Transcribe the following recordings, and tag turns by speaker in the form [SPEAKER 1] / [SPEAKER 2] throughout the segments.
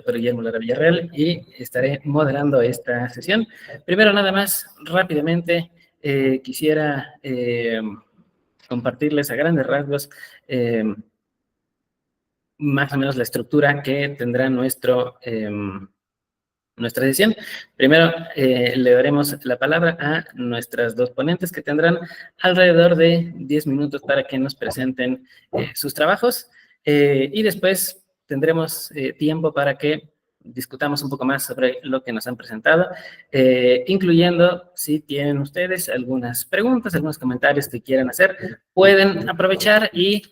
[SPEAKER 1] Doctor Guillermo Lara Villarreal y estaré moderando esta sesión. Primero, nada más, rápidamente, quisiera compartirles a grandes rasgos más o menos la estructura que tendrá nuestra sesión. Primero, le daremos la palabra a nuestras dos ponentes que tendrán alrededor de 10 minutos para que nos presenten sus trabajos y después tendremos tiempo para que discutamos un poco más sobre lo que nos han presentado, incluyendo si tienen ustedes algunas preguntas, algunos comentarios que quieran hacer, pueden aprovechar y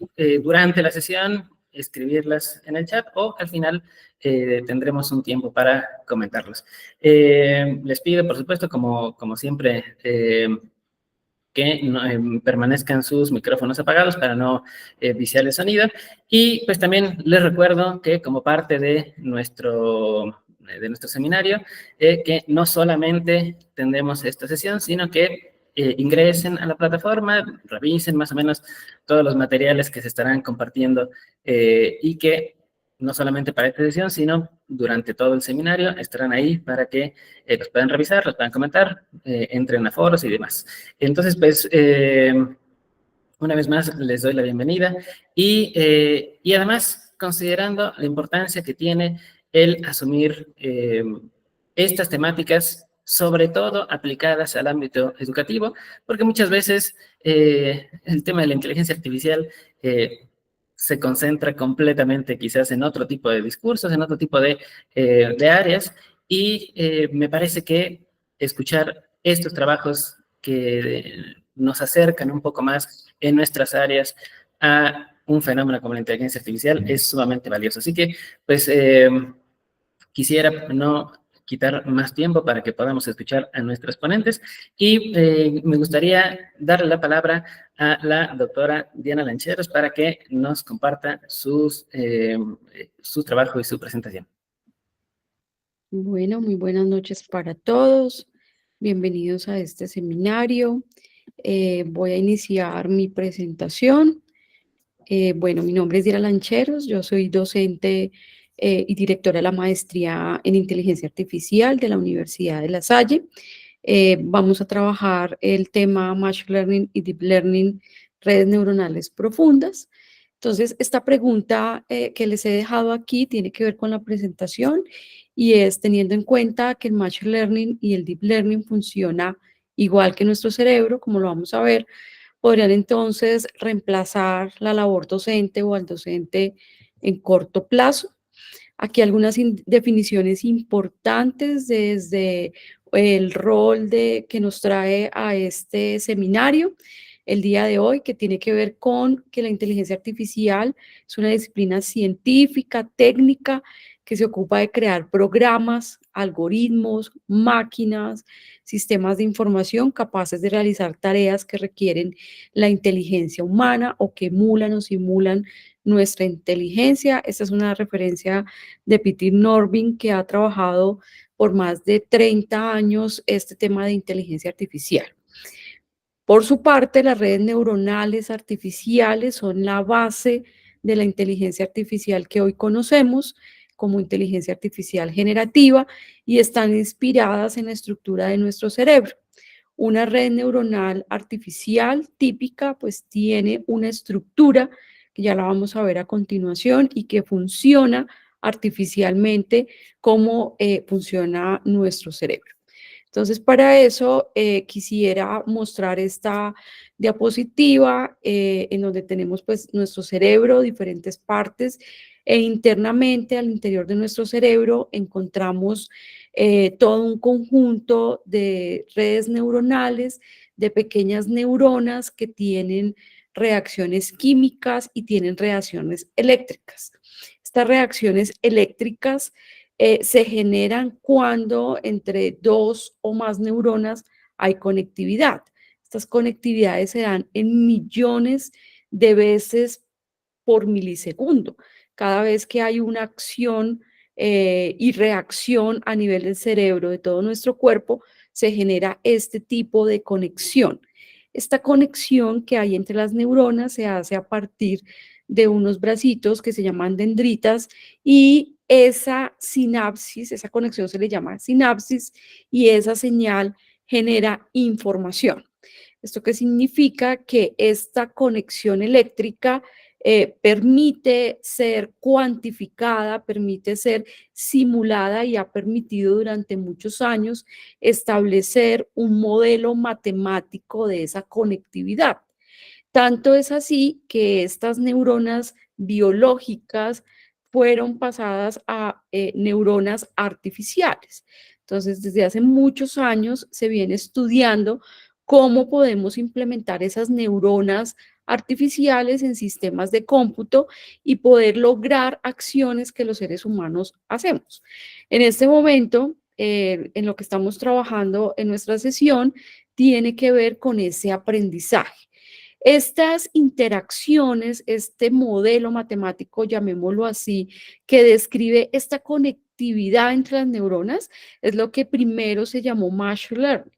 [SPEAKER 1] durante la sesión escribirlas en el chat o al final tendremos un tiempo para comentarlos. Les pido, por supuesto, como siempre, que no, permanezcan sus micrófonos apagados para no viciar el sonido. Y pues también les recuerdo que como parte de nuestro seminario, que no solamente tendremos esta sesión, sino que ingresen a la plataforma, revisen más o menos todos los materiales que se estarán compartiendo y que no solamente para esta sesión, sino durante todo el seminario estarán ahí para que los puedan revisar, los puedan comentar, entren a foros y demás. Entonces, pues, una vez más les doy la bienvenida y además, considerando la importancia que tiene el asumir estas temáticas, sobre todo aplicadas al ámbito educativo, porque muchas veces el tema de la inteligencia artificial se concentra completamente quizás en otro tipo de discursos, en otro tipo de áreas, y me parece que escuchar estos trabajos que nos acercan un poco más en nuestras áreas a un fenómeno como la inteligencia artificial es sumamente valioso. Así que, pues, quisiera no quitar más tiempo para que podamos escuchar a nuestros ponentes y me gustaría darle la palabra a la doctora Diana Lancheros para que nos comparta su trabajo y su presentación.
[SPEAKER 2] Bueno, muy buenas noches para todos. Bienvenidos a este seminario. Voy a iniciar mi presentación. Bueno, mi nombre es Diana Lancheros, yo soy docente y directora de la maestría en inteligencia artificial de la Universidad de La Salle. Vamos a trabajar el tema Machine Learning y Deep Learning, redes neuronales profundas. Entonces, esta pregunta que les he dejado aquí tiene que ver con la presentación y es teniendo en cuenta que el Machine Learning y el Deep Learning funciona igual que nuestro cerebro, como lo vamos a ver, podrían entonces reemplazar la labor docente o al docente en corto plazo. Aquí algunas definiciones importantes desde el rol que nos trae a este seminario el día de hoy, que tiene que ver con que la inteligencia artificial es una disciplina científica, técnica, que se ocupa de crear programas, algoritmos, máquinas, sistemas de información capaces de realizar tareas que requieren la inteligencia humana o que emulan o simulan nuestra inteligencia. Esta es una referencia de Peter Norvin, que ha trabajado por más de 30 años este tema de inteligencia artificial. Por su parte, las redes neuronales artificiales son la base de la inteligencia artificial que hoy conocemos como inteligencia artificial generativa y están inspiradas en la estructura de nuestro cerebro. Una red neuronal artificial típica pues tiene una estructura que ya la vamos a ver a continuación y que funciona artificialmente como funciona nuestro cerebro. Entonces, para eso quisiera mostrar esta diapositiva en donde tenemos pues nuestro cerebro, diferentes partes, e internamente al interior de nuestro cerebro encontramos todo un conjunto de redes neuronales, de pequeñas neuronas que tienen reacciones químicas y tienen reacciones eléctricas. Estas reacciones eléctricas se generan cuando entre dos o más neuronas hay conectividad. Estas conectividades se dan en millones de veces por milisegundo. Cada vez que hay una acción y reacción a nivel del cerebro de todo nuestro cuerpo, se genera este tipo de conexión. Esta conexión que hay entre las neuronas se hace a partir de unos bracitos que se llaman dendritas y esa sinapsis, esa conexión se le llama sinapsis y esa señal genera información. ¿Esto qué significa? Que esta conexión eléctrica permite ser cuantificada, permite ser simulada y ha permitido durante muchos años establecer un modelo matemático de esa conectividad. Tanto es así que estas neuronas biológicas fueron pasadas a neuronas artificiales. Entonces, desde hace muchos años se viene estudiando cómo podemos implementar esas neuronas artificiales en sistemas de cómputo y poder lograr acciones que los seres humanos hacemos. En este momento, en lo que estamos trabajando en nuestra sesión, tiene que ver con ese aprendizaje. Estas interacciones, este modelo matemático, llamémoslo así, que describe esta conectividad entre las neuronas, es lo que primero se llamó machine learning.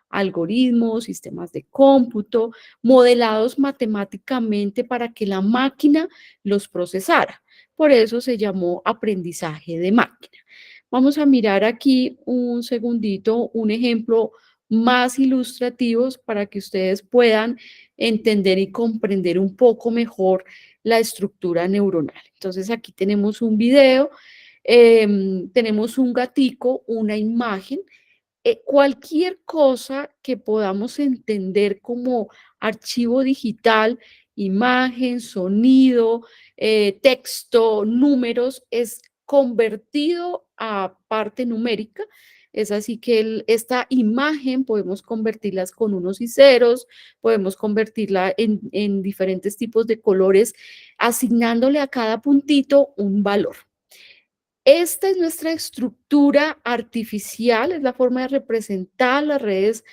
[SPEAKER 2] Algoritmos, sistemas de cómputo, modelados matemáticamente para que la máquina los procesara. Por eso se llamó aprendizaje de máquina. Vamos a mirar aquí un segundito, un ejemplo más ilustrativos para que ustedes puedan entender y comprender un poco mejor la estructura neuronal. Entonces aquí tenemos un video, tenemos un gatico, una imagen, cualquier cosa que podamos entender como archivo digital, imagen, sonido, texto, números, es convertido a parte numérica. Es así que esta imagen podemos convertirlas con unos y ceros, podemos convertirla en diferentes tipos de colores, asignándole a cada puntito un valor. Esta es nuestra estructura artificial, es la forma de representar las redes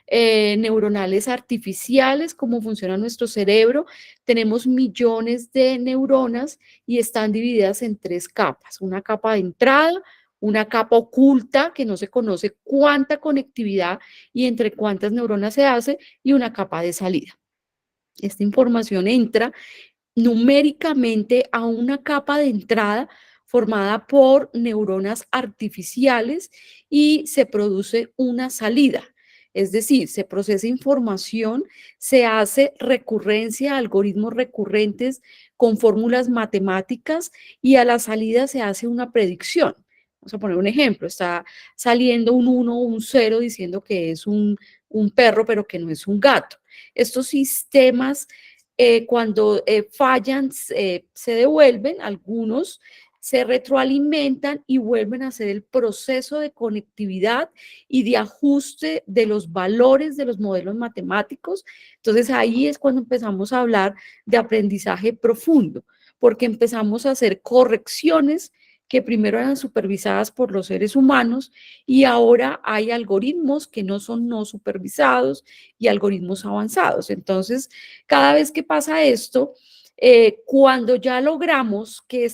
[SPEAKER 2] neuronales artificiales, cómo funciona nuestro cerebro. Tenemos millones de neuronas y están divididas en tres capas. Una capa de entrada, una capa oculta, que no se conoce cuánta conectividad y entre cuántas neuronas se hace, y una capa de salida. Esta información entra numéricamente a una capa de entrada formada por neuronas artificiales y se produce una salida. Es decir, se procesa información, se hace recurrencia, algoritmos recurrentes con fórmulas matemáticas y a la salida se hace una predicción. Vamos a poner un ejemplo, está saliendo un 1 o un 0 diciendo que es un perro, pero que no es un gato. Estos sistemas cuando fallan, se devuelven, algunos se retroalimentan y vuelven a hacer el proceso de conectividad y de ajuste de los valores de los modelos matemáticos. Entonces ahí es cuando empezamos a hablar de aprendizaje profundo, porque empezamos a hacer correcciones que primero eran supervisadas por los seres humanos y ahora hay algoritmos que no son no supervisados y algoritmos avanzados. Entonces, cada vez que pasa esto, cuando ya logramos que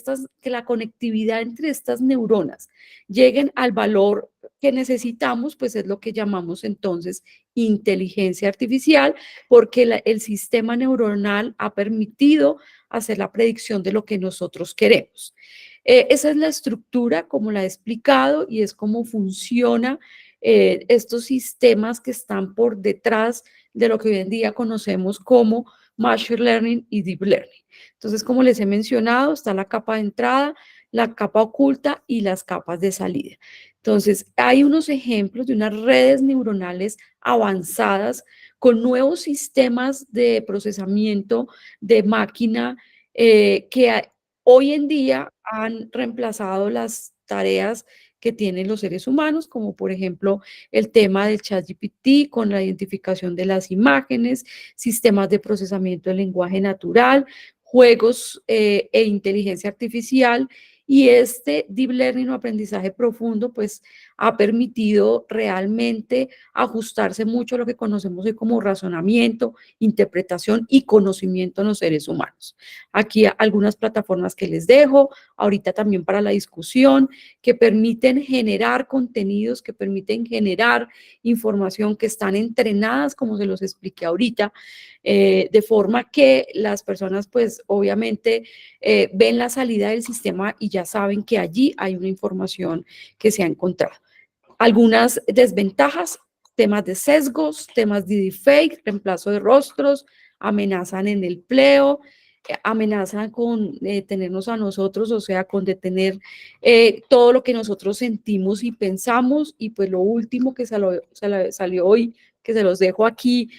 [SPEAKER 2] la conectividad entre estas neuronas lleguen al valor que necesitamos, pues es lo que llamamos entonces inteligencia artificial, porque el sistema neuronal ha permitido hacer la predicción de lo que nosotros queremos. Esa es la estructura, como la he explicado, y es cómo funciona estos sistemas que están por detrás de lo que hoy en día conocemos como Machine Learning y Deep Learning. Entonces, como les he mencionado, está la capa de entrada, la capa oculta y las capas de salida. Entonces, hay unos ejemplos de unas redes neuronales avanzadas con nuevos sistemas de procesamiento de máquina que hoy en día han reemplazado las tareas que tienen los seres humanos, como por ejemplo el tema del ChatGPT con la identificación de las imágenes, sistemas de procesamiento del lenguaje natural, juegos e inteligencia artificial. Y este deep learning o aprendizaje profundo, pues ha permitido realmente ajustarse mucho a lo que conocemos hoy como razonamiento, interpretación y conocimiento en los seres humanos. Aquí algunas plataformas que les dejo, ahorita también para la discusión, que permiten generar contenidos, que permiten generar información, que están entrenadas, como se los expliqué ahorita, de forma que las personas pues obviamente ven la salida del sistema y ya saben que allí hay una información que se ha encontrado. Algunas desventajas, temas de sesgos, temas de deepfake, reemplazo de rostros, amenazan en el empleo, amenazan con tenernos a nosotros, o sea, con detener todo lo que nosotros sentimos y pensamos. Y pues lo último que salió hoy, que se los dejo aquí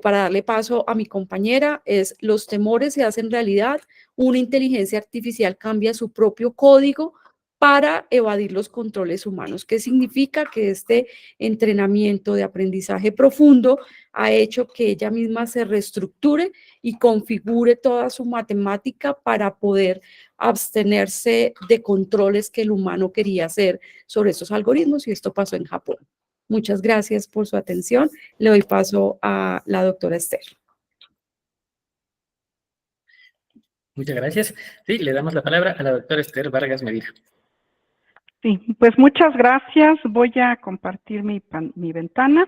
[SPEAKER 2] para darle paso a mi compañera, es: los temores se hacen realidad, una inteligencia artificial cambia su propio código para evadir los controles humanos. ¿Qué significa? Que este entrenamiento de aprendizaje profundo ha hecho que ella misma se reestructure y configure toda su matemática para poder abstenerse de controles que el humano quería hacer sobre estos algoritmos, y esto pasó en Japón. Muchas gracias por su atención. Le doy paso a la doctora Esther.
[SPEAKER 1] Muchas gracias. Sí, le damos la palabra a la doctora Esther Vargas Medina.
[SPEAKER 3] Sí, pues muchas gracias. Voy a compartir mi ventana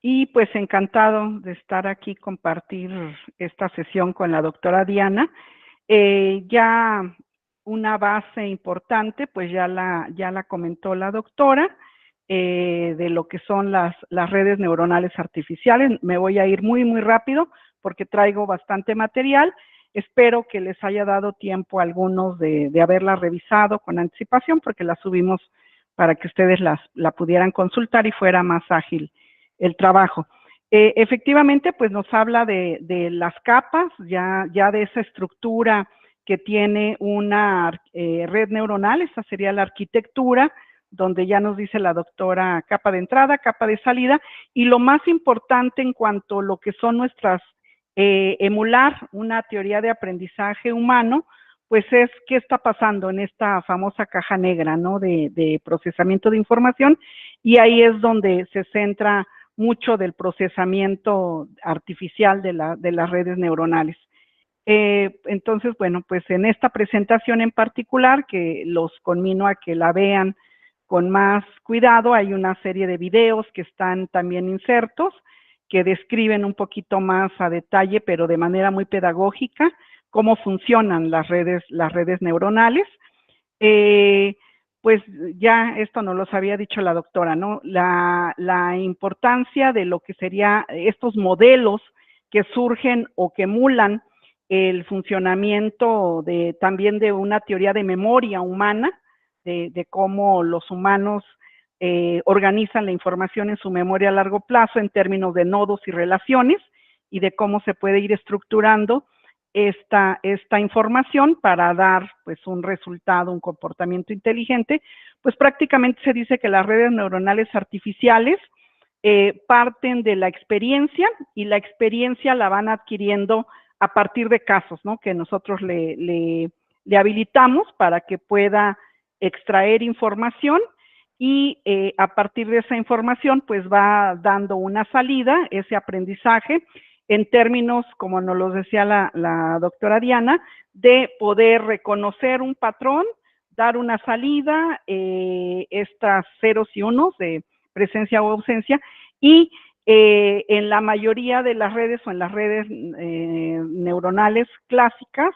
[SPEAKER 3] y pues encantado de estar aquí, compartir esta sesión con la doctora Diana. Ya una base importante, pues ya la comentó la doctora, de lo que son las redes neuronales artificiales. Me voy a ir muy, muy rápido porque traigo bastante material. Espero que les haya dado tiempo a algunos de haberla revisado con anticipación, porque la subimos para que ustedes la pudieran consultar y fuera más ágil el trabajo. Efectivamente, pues nos habla de las capas, ya de esa estructura que tiene una red neuronal. Esa sería la arquitectura, donde ya nos dice la doctora capa de entrada, capa de salida, y lo más importante en cuanto a lo que son nuestras emular una teoría de aprendizaje humano, pues es qué está pasando en esta famosa caja negra, ¿no? De procesamiento de información, y ahí es donde se centra mucho del procesamiento artificial de las redes neuronales. Entonces, bueno, pues en esta presentación en particular, que los conmino a que la vean con más cuidado, hay una serie de videos que están también insertos, que describen un poquito más a detalle, pero de manera muy pedagógica, cómo funcionan las redes neuronales. Pues ya esto nos los había dicho la doctora, ¿no? La importancia de lo que sería estos modelos que surgen o que emulan el funcionamiento también de una teoría de memoria humana, de cómo los humanos organizan la información en su memoria a largo plazo en términos de nodos y relaciones, y de cómo se puede ir estructurando esta información para dar pues un resultado, un comportamiento inteligente. Pues prácticamente se dice que las redes neuronales artificiales parten de la experiencia, y la experiencia la van adquiriendo a partir de casos, ¿no? Que nosotros le habilitamos para que pueda extraer información, y a partir de esa información pues va dando una salida, ese aprendizaje, en términos, como nos lo decía la doctora Diana, de poder reconocer un patrón, dar una salida, estas ceros y unos de presencia o ausencia, y en la mayoría de las redes o en las redes neuronales clásicas,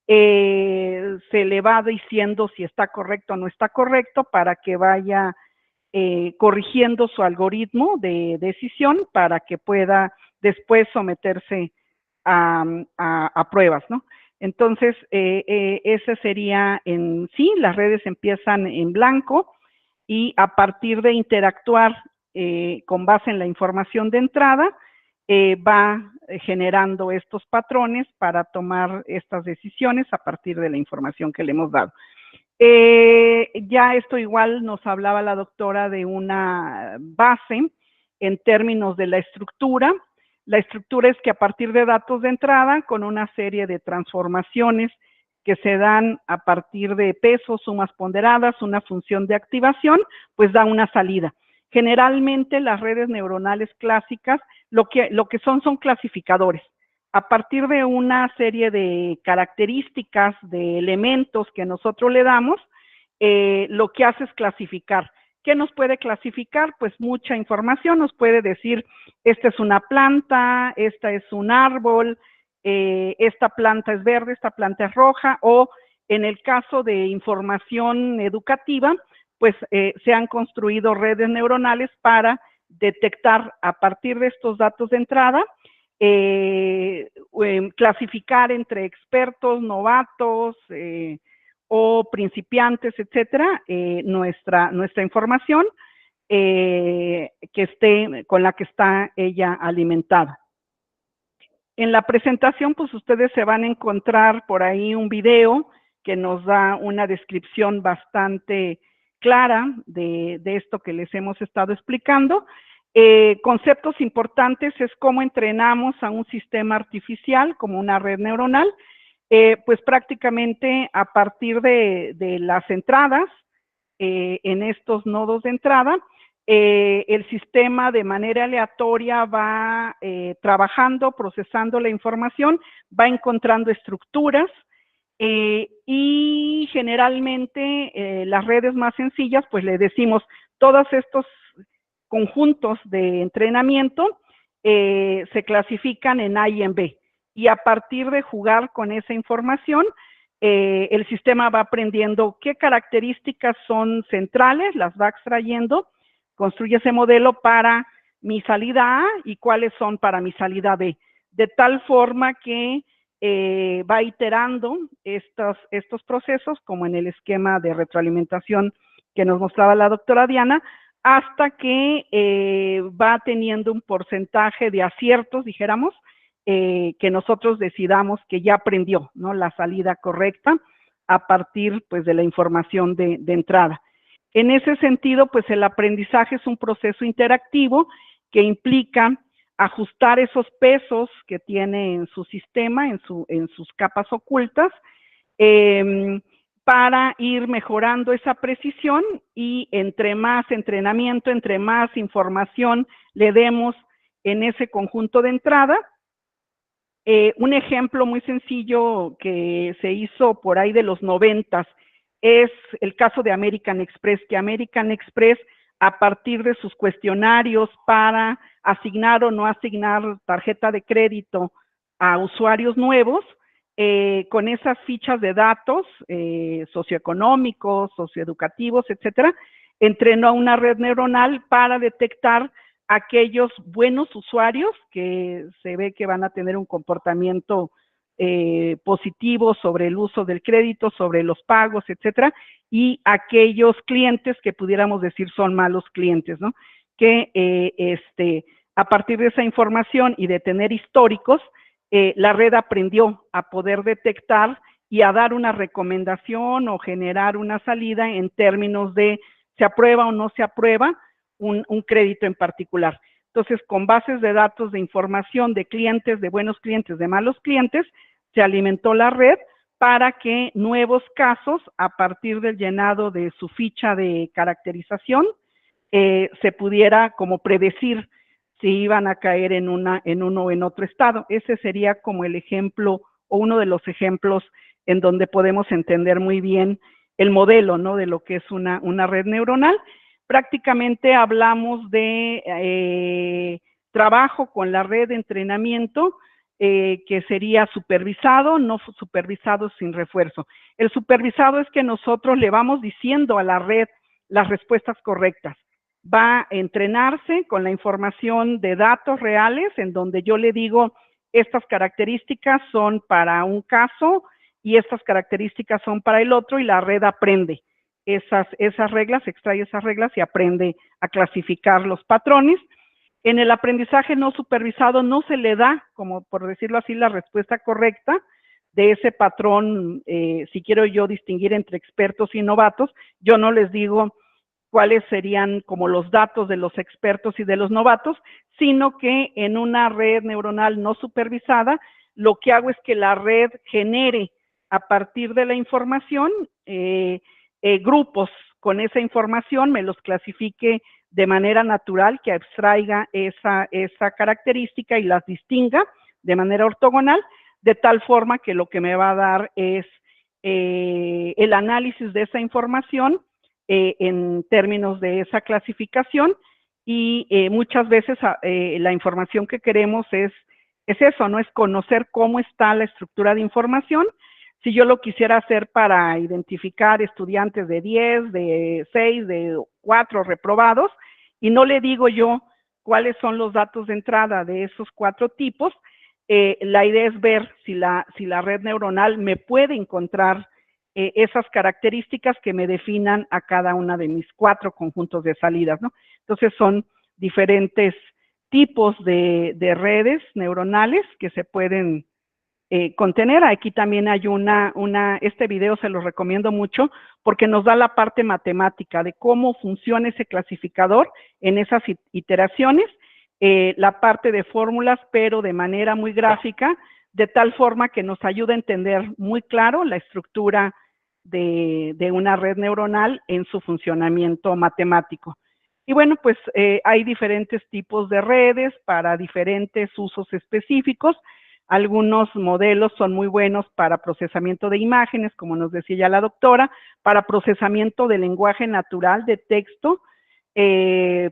[SPEAKER 3] se le va diciendo si está correcto o no está correcto, para que vaya corrigiendo su algoritmo de decisión para que pueda después someterse a pruebas, ¿no? Entonces, ese sería en sí, las redes empiezan en blanco, y a partir de interactuar con base en la información de entrada, va generando estos patrones para tomar estas decisiones a partir de la información que le hemos dado. Ya esto igual nos hablaba la doctora de una base en términos de la estructura. La estructura es que a partir de datos de entrada, con una serie de transformaciones que se dan a partir de pesos, sumas ponderadas, una función de activación, pues da una salida. Generalmente las redes neuronales clásicas lo que son clasificadores. A partir de una serie de características, de elementos que nosotros le damos, lo que hace es clasificar ¿Qué nos puede clasificar? Pues mucha información, nos puede decir, esta es una planta, esta es un árbol, esta planta es verde, esta planta es roja, o en el caso de información educativa, pues se han construido redes neuronales para detectar a partir de estos datos de entrada, clasificar entre expertos, novatos, o principiantes, etcétera, nuestra información con la que está ella alimentada. En la presentación, pues ustedes se van a encontrar por ahí un video que nos da una descripción bastante clara de esto que les hemos estado explicando. Conceptos importantes es cómo entrenamos a un sistema artificial como una red neuronal, pues prácticamente a partir de las entradas en estos nodos de entrada, el sistema de manera aleatoria va trabajando, procesando la información, va encontrando estructuras y generalmente las redes más sencillas, pues le decimos todos estos conjuntos de entrenamiento se clasifican en A y en B. Y a partir de jugar con esa información, el sistema va aprendiendo qué características son centrales, las va extrayendo, construye ese modelo para mi salida A y cuáles son para mi salida B, de tal forma que va iterando estos procesos, como en el esquema de retroalimentación que nos mostraba la doctora Diana, hasta que va teniendo un porcentaje de aciertos, dijéramos, que nosotros decidamos que ya aprendió, ¿no?, la salida correcta a partir, pues, de la información de entrada. En ese sentido, pues, el aprendizaje es un proceso interactivo que implica ajustar esos pesos que tiene en su sistema, en sus capas ocultas, para ir mejorando esa precisión, y entre más entrenamiento, entre más información le demos en ese conjunto de entrada. Un ejemplo muy sencillo que se hizo por ahí de los 90s es el caso de American Express, que American Express, a partir de sus cuestionarios para asignar o no asignar tarjeta de crédito a usuarios nuevos, con esas fichas de datos socioeconómicos, socioeducativos, etcétera, entrenó a una red neuronal para detectar aquellos buenos usuarios que se ve que van a tener un comportamiento positivo sobre el uso del crédito, sobre los pagos, etcétera, y aquellos clientes que pudiéramos decir son malos clientes, ¿no? Que a partir de esa información y de tener históricos, la red aprendió a poder detectar y a dar una recomendación o generar una salida en términos de se aprueba o no se aprueba un crédito en particular. Entonces, con bases de datos de información de clientes, de buenos clientes, de malos clientes, se alimentó la red para que nuevos casos, a partir del llenado de su ficha de caracterización, se pudiera como predecir si iban a caer en uno o en otro estado. Ese sería como el ejemplo o uno de los ejemplos en donde podemos entender muy bien el modelo, ¿no?, de lo que es una red neuronal. Prácticamente hablamos de trabajo con la red de entrenamiento, que sería supervisado, no supervisado sin refuerzo. El supervisado es que nosotros le vamos diciendo a la red las respuestas correctas. Va a entrenarse con la información de datos reales, en donde yo le digo, estas características son para un caso y estas características son para el otro, y la red aprende esas reglas, extrae esas reglas y aprende a clasificar los patrones. En el aprendizaje no supervisado no se le da, como por decirlo así, la respuesta correcta de ese patrón. Si quiero yo distinguir entre expertos y novatos, yo no les digo cuáles serían como los datos de los expertos y de los novatos, sino que en una red neuronal no supervisada, lo que hago es que la red genere a partir de la información grupos con esa información, me los clasifique de manera natural, que abstraiga esa característica y las distinga de manera ortogonal, de tal forma que lo que me va a dar es el análisis de esa información en términos de esa clasificación, y muchas veces la información que queremos es eso, ¿no? Es conocer cómo está la estructura de información. Si yo lo quisiera hacer para identificar estudiantes de 10, de 6, de 4 reprobados, y no le digo yo cuáles son los datos de entrada de esos 4 tipos, la idea es ver si la red neuronal me puede encontrar esas características que me definan a cada una de mis 4 conjuntos de salidas, ¿no? Entonces son diferentes tipos de redes neuronales que se pueden contener. Aquí también hay este video se los recomiendo mucho porque nos da la parte matemática de cómo funciona ese clasificador en esas iteraciones, la parte de fórmulas, pero de manera muy gráfica, de tal forma que nos ayuda a entender muy claro la estructura de una red neuronal en su funcionamiento matemático. Y bueno, pues hay diferentes tipos de redes para diferentes usos específicos. Algunos modelos son muy buenos para procesamiento de imágenes, como nos decía ya la doctora, para procesamiento de lenguaje natural, de texto,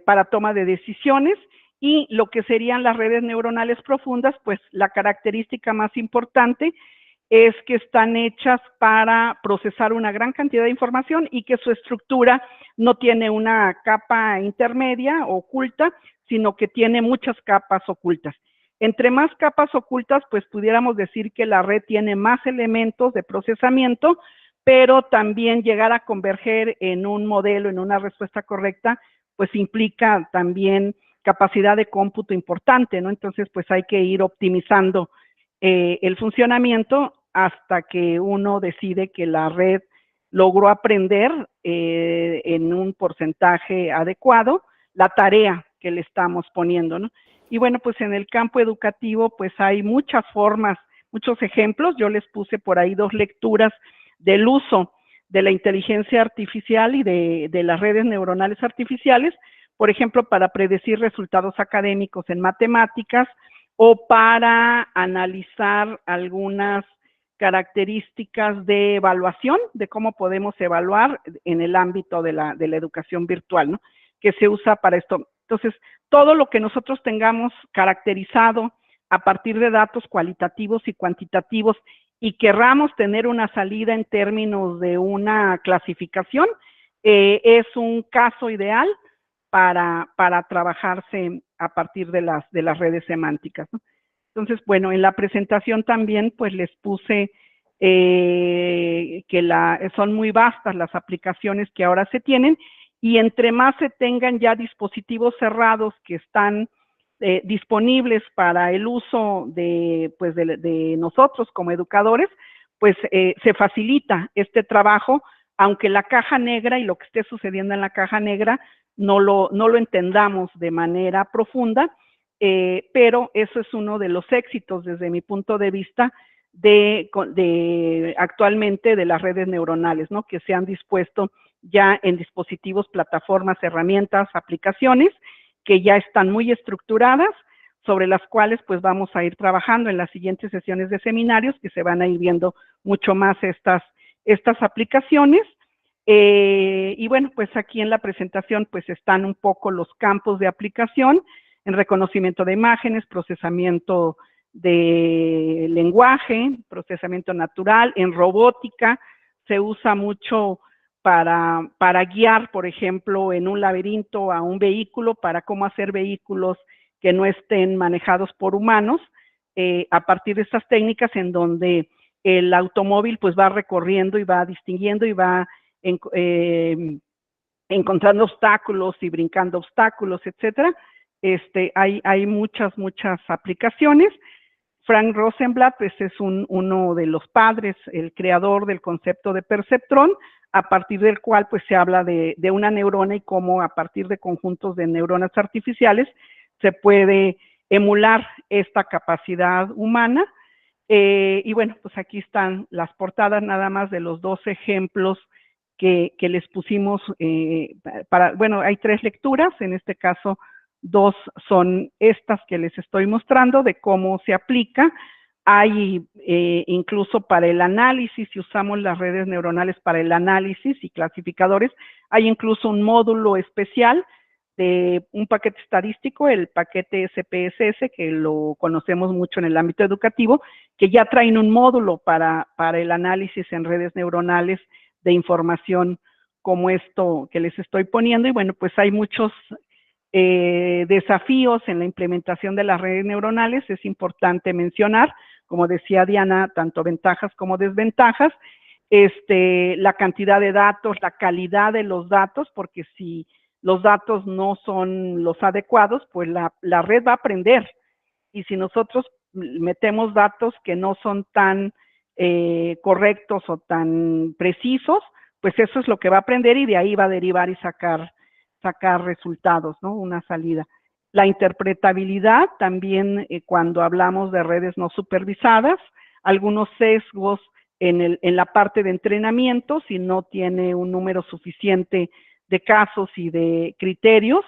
[SPEAKER 3] para toma de decisiones, y lo que serían las redes neuronales profundas, pues la característica más importante es que están hechas para procesar una gran cantidad de información y que su estructura no tiene una capa intermedia o oculta, sino que tiene muchas capas ocultas. Entre más capas ocultas, pues pudiéramos decir que la red tiene más elementos de procesamiento, pero también llegar a converger en un modelo, en una respuesta correcta, pues implica también capacidad de cómputo importante, ¿no? Entonces, pues hay que ir optimizando el funcionamiento hasta que uno decide que la red logró aprender en un porcentaje adecuado la tarea que le estamos poniendo, ¿no? Y bueno, pues en el campo educativo, pues hay muchas formas, muchos ejemplos. Yo les puse por ahí 2 lecturas del uso de la inteligencia artificial y de las redes neuronales artificiales, por ejemplo, para predecir resultados académicos en matemáticas o para analizar algunas características de evaluación, de cómo podemos evaluar en el ámbito de la educación virtual, ¿no? Que se usa para esto. Entonces, todo lo que nosotros tengamos caracterizado a partir de datos cualitativos y cuantitativos y querramos tener una salida en términos de una clasificación, es un caso ideal para trabajarse a partir de las redes semánticas, ¿no? Entonces, bueno, en la presentación también pues les puse que son muy vastas las aplicaciones que ahora se tienen, y entre más se tengan ya dispositivos cerrados que están disponibles para el uso pues de nosotros como educadores, pues se facilita este trabajo, aunque la caja negra y lo que esté sucediendo en la caja negra no lo entendamos de manera profunda, pero eso es uno de los éxitos desde mi punto de vista actualmente de las redes neuronales, ¿no? Que se han dispuesto ya en dispositivos, plataformas, herramientas, aplicaciones que ya están muy estructuradas, sobre las cuales pues vamos a ir trabajando en las siguientes sesiones de seminarios, que se van a ir viendo mucho más estas aplicaciones. Y bueno, pues aquí en la presentación pues están un poco los campos de aplicación en reconocimiento de imágenes, procesamiento de lenguaje, procesamiento natural, en robótica se usa mucho para guiar, por ejemplo, en un laberinto a un vehículo, para cómo hacer vehículos que no estén manejados por humanos, a partir de estas técnicas en donde el automóvil pues va recorriendo y va distinguiendo y va encontrando obstáculos y brincando obstáculos, etcétera. Hay muchas aplicaciones. Frank Rosenblatt pues, es uno de los padres, el creador del concepto de perceptrón, a partir del cual pues se habla de una neurona y cómo a partir de conjuntos de neuronas artificiales se puede emular esta capacidad humana. Y bueno, pues aquí están las portadas nada más de los 2 ejemplos que les pusimos bueno, hay 3 lecturas, en este caso 2 son estas que les estoy mostrando de cómo se aplica Hay incluso para el análisis, si usamos las redes neuronales para el análisis y clasificadores, hay incluso un módulo especial de un paquete estadístico, el paquete SPSS, que lo conocemos mucho en el ámbito educativo, que ya traen un módulo para el análisis en redes neuronales de información como esto que les estoy poniendo. Y bueno, pues hay muchos desafíos en la implementación de las redes neuronales. Es importante mencionar, como decía Diana, tanto ventajas como desventajas, la cantidad de datos, la calidad de los datos, porque si los datos no son los adecuados, pues la red va a aprender. Y si nosotros metemos datos que no son tan correctos o tan precisos, pues eso es lo que va a aprender y de ahí va a derivar y sacar resultados, ¿no? Una salida. La interpretabilidad también, cuando hablamos de redes no supervisadas, algunos sesgos en la parte de entrenamiento, si no tiene un número suficiente de casos y de criterios,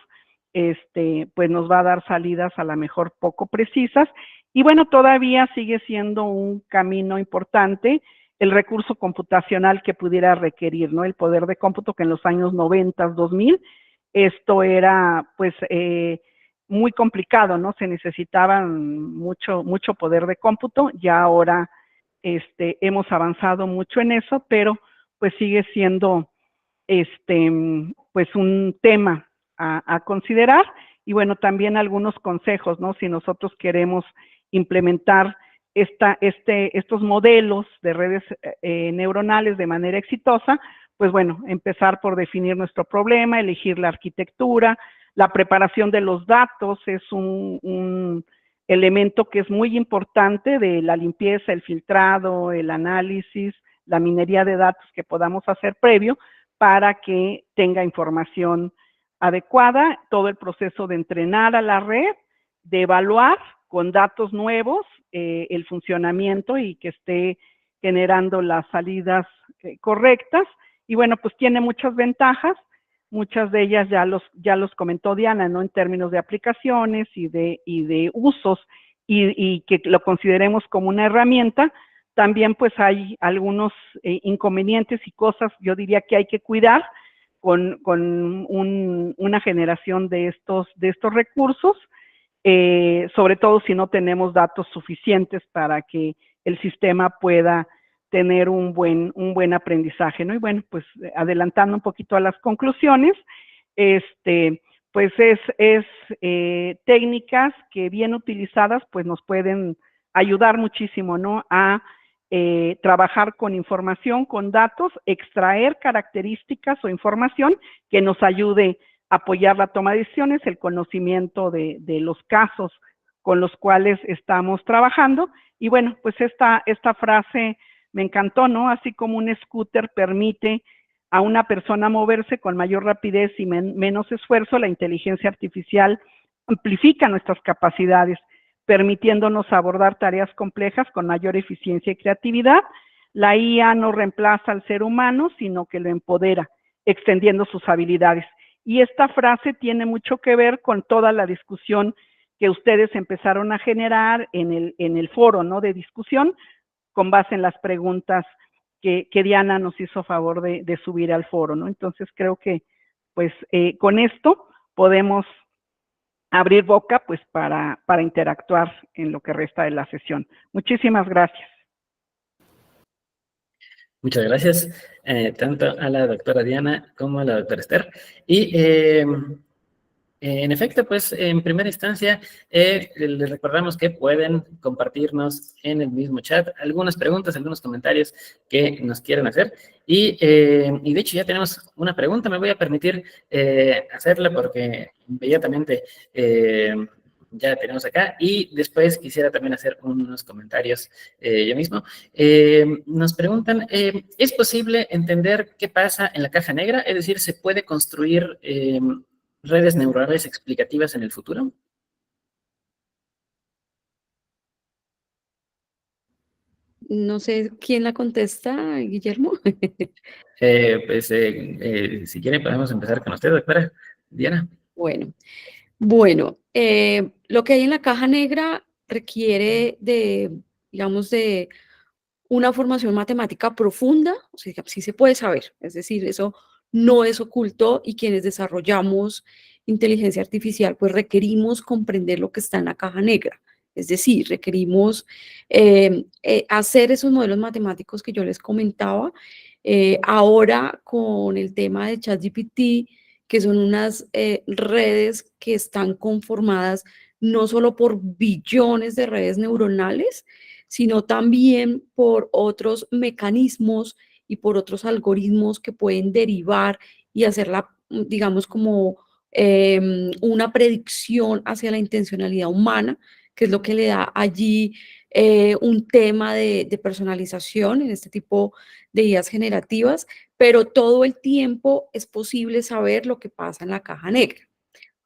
[SPEAKER 3] pues nos va a dar salidas a lo mejor poco precisas. Y bueno, todavía sigue siendo un camino importante el recurso computacional que pudiera requerir, ¿no? El poder de cómputo, que en los años 90, 2000, esto era pues muy complicado, ¿no? Se necesitaban mucho poder de cómputo. Ya ahora hemos avanzado mucho en eso, pero pues sigue siendo pues un tema a considerar. Y bueno, también algunos consejos, ¿no? Si nosotros queremos implementar estos modelos de redes neuronales de manera exitosa, pues bueno, empezar por definir nuestro problema, elegir la arquitectura, la preparación de los datos es un elemento que es muy importante de la limpieza, el filtrado, el análisis, la minería de datos que podamos hacer previo para que tenga información adecuada, todo el proceso de entrenar a la red, de evaluar con datos nuevos el funcionamiento y que esté generando las salidas correctas. Y bueno, pues tiene muchas ventajas, muchas de ellas ya los comentó Diana, ¿no? En términos de aplicaciones y de usos y que lo consideremos como una herramienta. También pues hay algunos inconvenientes y cosas, yo diría, que hay que cuidar con una generación de estos recursos, sobre todo si no tenemos datos suficientes para que el sistema pueda tener un buen aprendizaje, ¿no? Y bueno, pues adelantando un poquito a las conclusiones, pues es técnicas que bien utilizadas pues nos pueden ayudar muchísimo, ¿no? A trabajar con información, con datos, extraer características o información que nos ayude a apoyar la toma de decisiones, el conocimiento de los casos con los cuales estamos trabajando. Y bueno, pues esta frase me encantó, ¿no? Así como un scooter permite a una persona moverse con mayor rapidez y menos esfuerzo, la inteligencia artificial amplifica nuestras capacidades, permitiéndonos abordar tareas complejas con mayor eficiencia y creatividad. La IA no reemplaza al ser humano, sino que lo empodera, extendiendo sus habilidades. Y esta frase tiene mucho que ver con toda la discusión que ustedes empezaron a generar en el foro, ¿no? De discusión, con base en las preguntas que Diana nos hizo favor de subir al foro, ¿no? Entonces creo que pues con esto podemos abrir boca pues para interactuar en lo que resta de la sesión. Muchísimas gracias.
[SPEAKER 1] Muchas gracias, tanto a la doctora Diana como a la doctora Esther. Y en efecto, pues en primera instancia, les recordamos que pueden compartirnos en el mismo chat algunas preguntas, algunos comentarios que nos quieran hacer. Y de hecho ya tenemos una pregunta, me voy a permitir hacerla porque inmediatamente ya la tenemos acá. Y después quisiera también hacer unos comentarios yo mismo. Nos preguntan, ¿es posible entender qué pasa en la caja negra? Es decir, ¿se puede construir redes neuronales explicativas en el futuro?
[SPEAKER 2] No sé quién la contesta, Guillermo.
[SPEAKER 1] Si quieren podemos empezar con usted, doctora Diana.
[SPEAKER 2] Bueno, lo que hay en la caja negra requiere de digamos, de una formación matemática profunda, o sea, sí se puede saber, es decir, eso no es oculto y quienes desarrollamos inteligencia artificial, pues requerimos comprender lo que está en la caja negra, es decir, requerimos hacer esos modelos matemáticos que yo les comentaba. Ahora con el tema de ChatGPT, que son unas redes que están conformadas no solo por billones de redes neuronales, sino también por otros mecanismos y por otros algoritmos que pueden derivar y hacerla, digamos, como una predicción hacia la intencionalidad humana, que es lo que le da allí un tema de personalización en este tipo de IAs generativas, pero todo el tiempo es posible saber lo que pasa en la caja negra.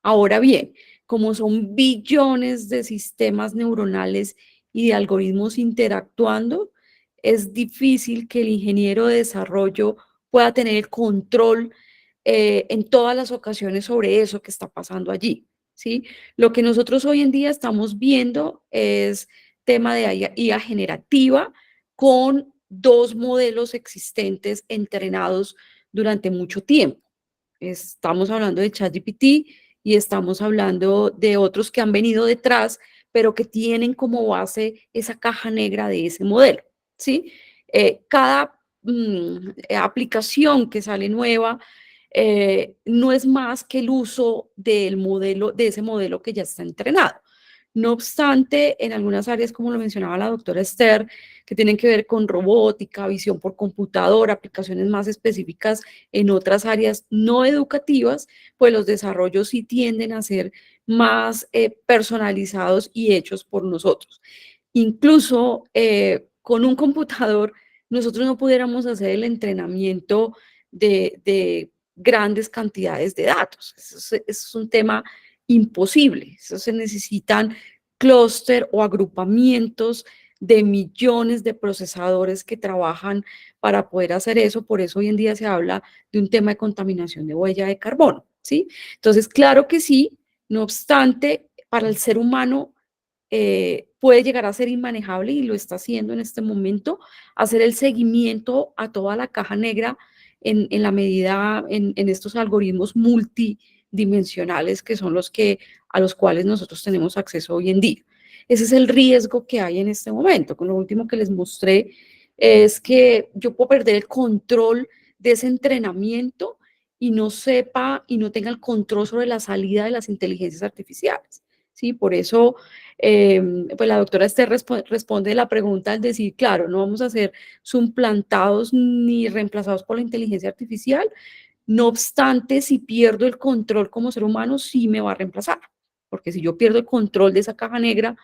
[SPEAKER 2] Ahora bien, como son billones de sistemas neuronales y de algoritmos interactuando, es difícil que el ingeniero de desarrollo pueda tener el control en todas las ocasiones sobre eso que está pasando allí, ¿sí? Lo que nosotros hoy en día estamos viendo es tema de IA generativa con dos modelos existentes entrenados durante mucho tiempo. Estamos hablando de ChatGPT y estamos hablando de otros que han venido detrás, pero que tienen como base esa caja negra de ese modelo, ¿sí? Cada aplicación que sale nueva no es más que el uso del modelo, de ese modelo que ya está entrenado. No obstante, en algunas áreas, como lo mencionaba la doctora Esther, que tienen que ver con robótica, visión por computador, aplicaciones más específicas en otras áreas no educativas, pues los desarrollos sí tienden a ser más personalizados y hechos por nosotros. Incluso con un computador, nosotros no pudiéramos hacer el entrenamiento de grandes cantidades de datos. Eso es un tema imposible. Eso se necesitan clúster o agrupamientos de millones de procesadores que trabajan para poder hacer eso. Por eso hoy en día se habla de un tema de contaminación de huella de carbono, ¿sí? Entonces, claro que sí, no obstante, para el ser humano puede llegar a ser inmanejable y lo está haciendo en este momento, hacer el seguimiento a toda la caja negra en la medida, en estos algoritmos multidimensionales que son los que, a los cuales nosotros tenemos acceso hoy en día. Ese es el riesgo que hay en este momento. Con lo último que les mostré es que yo puedo perder el control de ese entrenamiento y no sepa y no tenga el control sobre la salida de las inteligencias artificiales. ¿Sí? Por eso, pues la doctora Esther responde la pregunta al decir, claro, no vamos a ser suplantados ni reemplazados por la inteligencia artificial. No obstante, si pierdo el control como ser humano, sí me va a reemplazar. Porque si yo pierdo el control de esa caja negra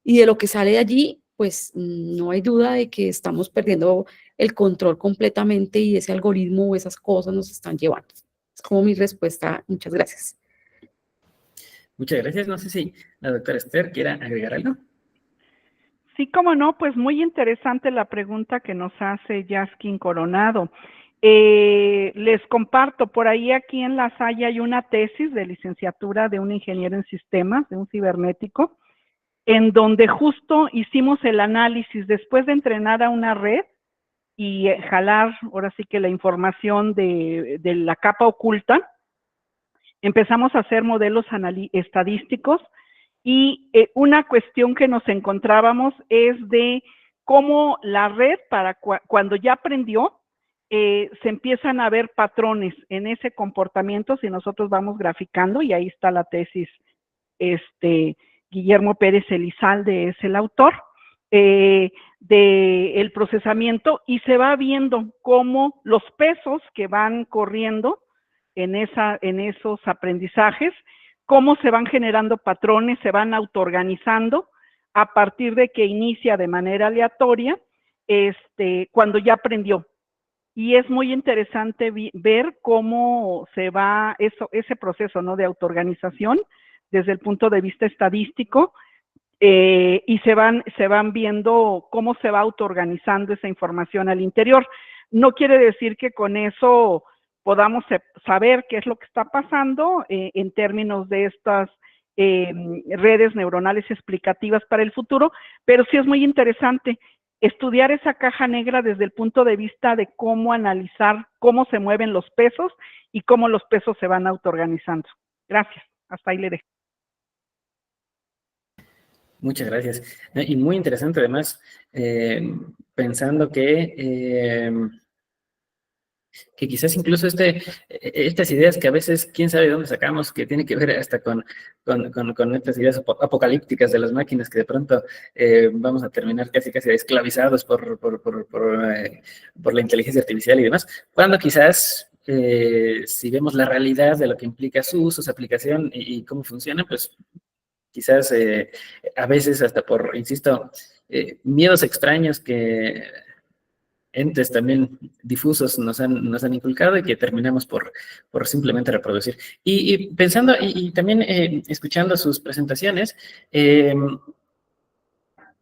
[SPEAKER 2] y de lo que sale de allí, pues no hay duda de que estamos perdiendo el control completamente y ese algoritmo o esas cosas nos están llevando. Es como mi respuesta. Muchas gracias.
[SPEAKER 1] Muchas gracias. No sé si la doctora Esther quiera agregar algo.
[SPEAKER 3] Sí, cómo no, pues muy interesante la pregunta que nos hace Yaskin Coronado. Les comparto, por ahí aquí en La Salle hay una tesis de licenciatura de un ingeniero en sistemas, de un cibernético, en donde justo hicimos el análisis después de entrenar a una red y jalar ahora sí que la información de la capa oculta. Empezamos a hacer modelos estadísticos y una cuestión que nos encontrábamos es de cómo la red, cuando ya aprendió, se empiezan a ver patrones en ese comportamiento si nosotros vamos graficando, y ahí está la tesis, Guillermo Pérez Elizalde es el autor, del procesamiento, y se va viendo cómo los pesos que van corriendo en esos aprendizajes, cómo se van generando patrones, se van autoorganizando a partir de que inicia de manera aleatoria, cuando ya aprendió. Y es muy interesante ver cómo se va ese proceso, ¿no?, de autoorganización desde el punto de vista estadístico, y se van viendo cómo se va autoorganizando esa información al interior. No quiere decir que con eso podamos saber qué es lo que está pasando en términos de estas redes neuronales explicativas para el futuro, pero sí es muy interesante estudiar esa caja negra desde el punto de vista de cómo analizar cómo se mueven los pesos y cómo los pesos se van autoorganizando. Gracias, hasta ahí le dejo.
[SPEAKER 1] Muchas gracias. Y muy interesante además, pensando que quizás incluso estas ideas que a veces, quién sabe de dónde sacamos, que tiene que ver hasta con estas ideas apocalípticas de las máquinas, que de pronto vamos a terminar casi esclavizados por la inteligencia artificial y demás, cuando quizás, si vemos la realidad de lo que implica su uso, su aplicación y cómo funciona, pues quizás a veces hasta insisto, miedos extraños que entes también difusos nos han inculcado y que terminamos por simplemente reproducir. Y pensando y también escuchando sus presentaciones,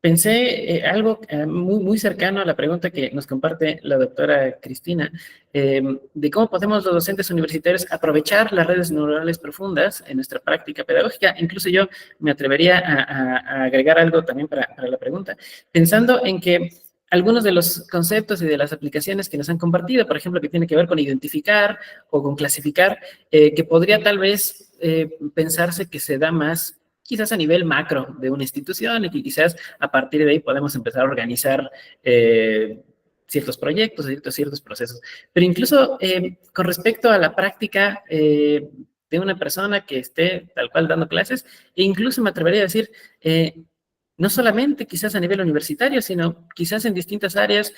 [SPEAKER 1] pensé algo muy cercano a la pregunta que nos comparte la doctora Cristina, de cómo podemos los docentes universitarios aprovechar las redes neuronales profundas en nuestra práctica pedagógica. Incluso yo me atrevería a agregar algo también para la pregunta, pensando en que algunos de los conceptos y de las aplicaciones que nos han compartido, por ejemplo, que tiene que ver con identificar o con clasificar, que podría tal vez pensarse que se da más quizás a nivel macro de una institución y que quizás a partir de ahí podemos empezar a organizar ciertos proyectos, ciertos procesos. Pero incluso con respecto a la práctica de una persona que esté tal cual dando clases, e incluso me atrevería a decir, no solamente quizás a nivel universitario, sino quizás en distintas áreas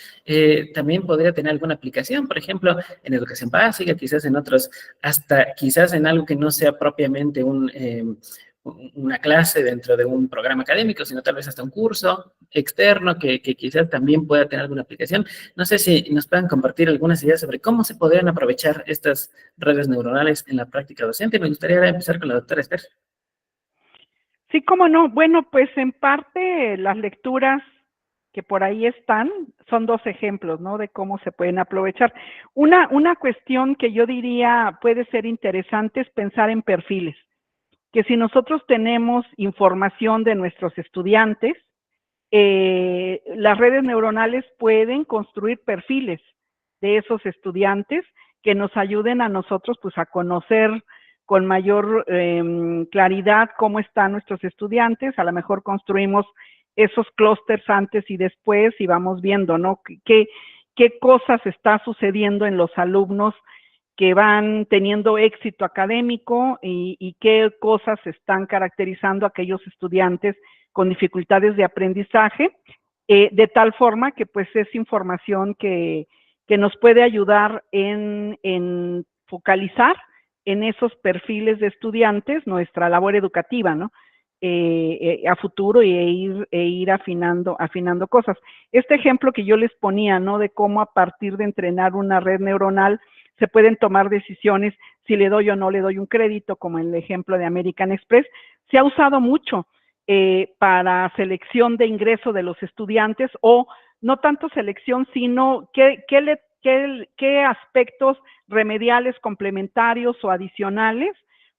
[SPEAKER 1] también podría tener alguna aplicación, por ejemplo, en educación básica, quizás en otros, hasta quizás en algo que no sea propiamente una clase dentro de un programa académico, sino tal vez hasta un curso externo que quizás también pueda tener alguna aplicación. No sé si nos puedan compartir algunas ideas sobre cómo se podrían aprovechar estas redes neuronales en la práctica docente. Me gustaría empezar con la doctora Esther.
[SPEAKER 3] Sí, cómo no. Bueno, pues en parte las lecturas que por ahí están son dos ejemplos, ¿no? De cómo se pueden aprovechar. Una cuestión que yo diría puede ser interesante es pensar en perfiles. Que si nosotros tenemos información de nuestros estudiantes, las redes neuronales pueden construir perfiles de esos estudiantes que nos ayuden a nosotros pues a conocer con mayor claridad cómo están nuestros estudiantes. A lo mejor construimos esos clústeres antes y después y vamos viendo, ¿no? ¿Qué cosas está sucediendo en los alumnos que van teniendo éxito académico y qué cosas están caracterizando a aquellos estudiantes con dificultades de aprendizaje, de tal forma que pues es información que nos puede ayudar en focalizar en esos perfiles de estudiantes nuestra labor educativa, ¿no? A futuro e ir afinando cosas. Este ejemplo que yo les ponía, ¿no? De cómo a partir de entrenar una red neuronal se pueden tomar decisiones si le doy o no le doy un crédito, como en el ejemplo de American Express, se ha usado mucho para selección de ingreso de los estudiantes o no tanto selección, sino qué aspectos remediales, complementarios o adicionales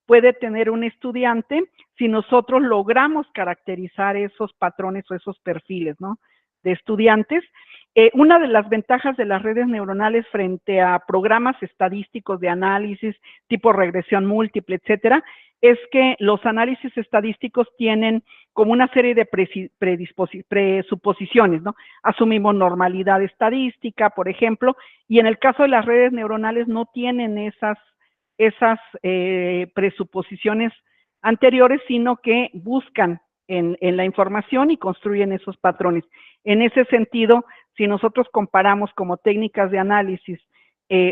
[SPEAKER 3] puede tener un estudiante si nosotros logramos caracterizar esos patrones o esos perfiles, ¿no? De estudiantes. Una de las ventajas de las redes neuronales frente a programas estadísticos de análisis tipo regresión múltiple, etcétera, es que los análisis estadísticos tienen como una serie de presuposiciones, ¿no? Asumimos normalidad estadística, por ejemplo, y en el caso de las redes neuronales no tienen esas presuposiciones anteriores, sino que buscan en la información y construyen esos patrones. En ese sentido, si nosotros comparamos como técnicas de análisis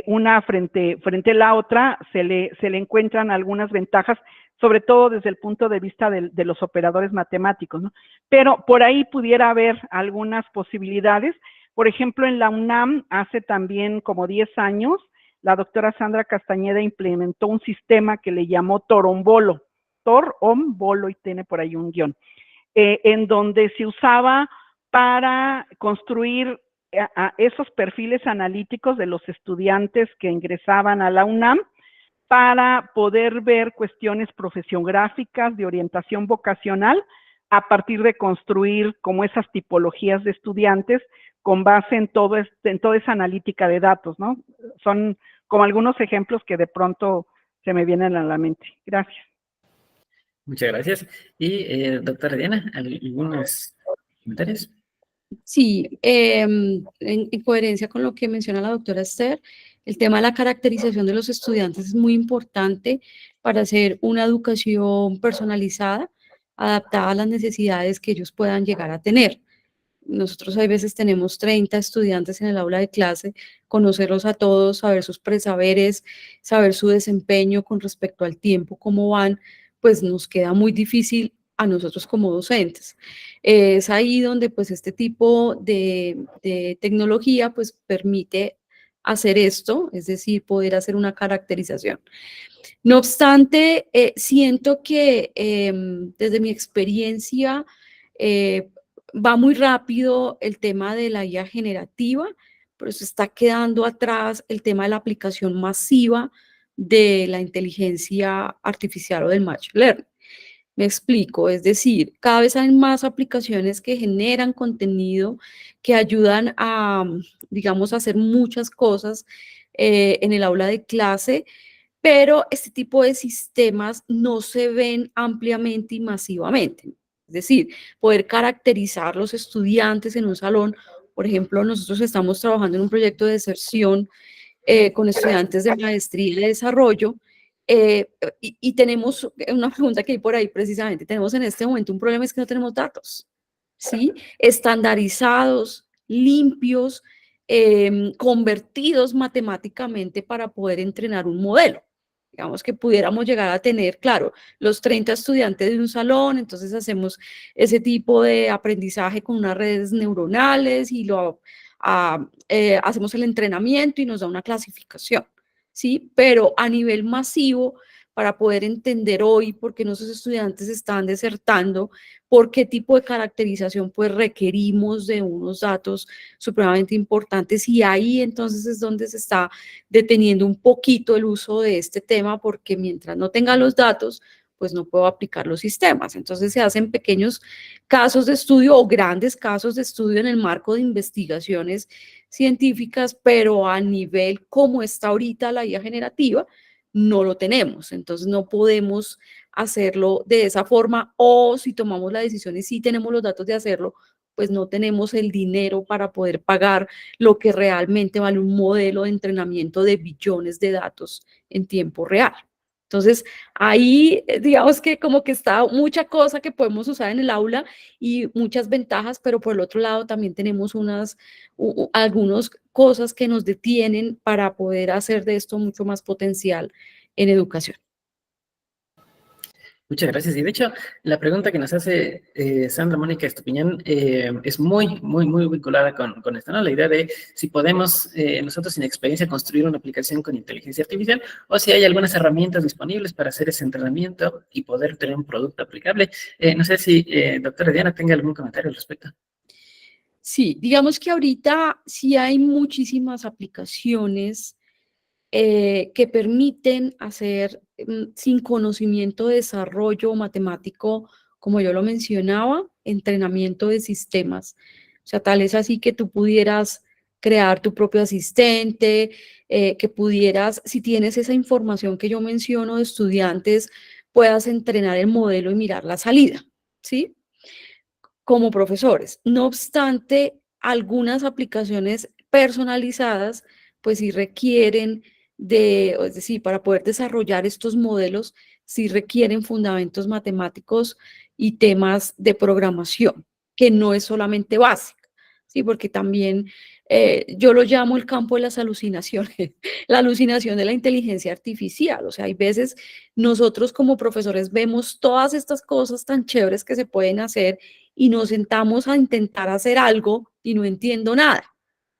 [SPEAKER 3] una frente a la otra, se le encuentran algunas ventajas, sobre todo desde el punto de vista de los operadores matemáticos, ¿no? Pero por ahí pudiera haber algunas posibilidades. Por ejemplo, en la UNAM, hace también como 10 años, la doctora Sandra Castañeda implementó un sistema que le llamó Torombolo, Torombolo, y tiene por ahí un guión, en donde se usaba para construir a esos perfiles analíticos de los estudiantes que ingresaban a la UNAM, para poder ver cuestiones profesiográficas de orientación vocacional a partir de construir como esas tipologías de estudiantes con base en toda esa analítica de datos, ¿no? Son como algunos ejemplos que de pronto se me vienen a la mente. Gracias.
[SPEAKER 1] Muchas gracias. Y, doctora Diana, ¿algunos comentarios?
[SPEAKER 2] Sí, en coherencia con lo que menciona la doctora Esther, el tema de la caracterización de los estudiantes es muy importante para hacer una educación personalizada, adaptada a las necesidades que ellos puedan llegar a tener. Nosotros a veces tenemos 30 estudiantes en el aula de clase, conocerlos a todos, saber sus presaberes, saber su desempeño con respecto al tiempo, cómo van, pues nos queda muy difícil a nosotros como docentes. Es ahí donde pues este tipo de tecnología pues permite hacer esto, es decir, poder hacer una caracterización. No obstante, siento que desde mi experiencia va muy rápido el tema de la IA generativa, pero se está quedando atrás el tema de la aplicación masiva de la inteligencia artificial o del machine learning. Me explico, es decir, cada vez hay más aplicaciones que generan contenido, que ayudan a, digamos, a hacer muchas cosas en el aula de clase, pero este tipo de sistemas no se ven ampliamente y masivamente. Es decir, poder caracterizar los estudiantes en un salón. Por ejemplo, nosotros estamos trabajando en un proyecto de deserción con estudiantes de maestría y de desarrollo, y tenemos una pregunta que hay por ahí precisamente, tenemos en este momento un problema, es que no tenemos datos, ¿sí? Estandarizados, limpios, convertidos matemáticamente para poder entrenar un modelo. Digamos que pudiéramos llegar a tener, claro, los 30 estudiantes de un salón, entonces hacemos ese tipo de aprendizaje con unas redes neuronales y hacemos el entrenamiento y nos da una clasificación, ¿sí? Pero a nivel masivo, para poder entender hoy por qué nuestros estudiantes están desertando, por qué tipo de caracterización pues requerimos de unos datos supremamente importantes, y ahí entonces es donde se está deteniendo un poquito el uso de este tema, porque mientras no tenga los datos, pues no puedo aplicar los sistemas. Entonces se hacen pequeños casos de estudio o grandes casos de estudio en el marco de investigaciones científicas, pero a nivel como está ahorita la IA generativa, no lo tenemos. Entonces no podemos hacerlo de esa forma, o si tomamos la decisión y sí tenemos los datos de hacerlo, pues no tenemos el dinero para poder pagar lo que realmente vale un modelo de entrenamiento de billones de datos en tiempo real. Entonces, ahí digamos que como que está mucha cosa que podemos usar en el aula y muchas ventajas, pero por el otro lado también tenemos algunas cosas que nos detienen para poder hacer de esto mucho más potencial en educación.
[SPEAKER 1] Muchas gracias. Y de hecho, la pregunta que nos hace Sandra Mónica Estupiñán es muy vinculada con esto, ¿no? La idea de si podemos nosotros sin experiencia construir una aplicación con inteligencia artificial, o si hay algunas herramientas disponibles para hacer ese entrenamiento y poder tener un producto aplicable. No sé si doctora Diana tenga algún comentario al respecto.
[SPEAKER 2] Sí, digamos que ahorita sí hay muchísimas aplicaciones que permiten hacer sin conocimiento de desarrollo matemático, como yo lo mencionaba, entrenamiento de sistemas. O sea, tal es así que tú pudieras crear tu propio asistente, que pudieras, si tienes esa información que yo menciono de estudiantes, puedas entrenar el modelo y mirar la salida, ¿sí? Como profesores. No obstante, algunas aplicaciones personalizadas, pues sí requieren es decir, para poder desarrollar estos modelos, sí requieren fundamentos matemáticos y temas de programación, que no es solamente básica, ¿sí? Porque también yo lo llamo el campo de las alucinaciones, la alucinación de la inteligencia artificial. O sea, hay veces nosotros como profesores vemos todas estas cosas tan chéveres que se pueden hacer y nos sentamos a intentar hacer algo y no entiendo nada,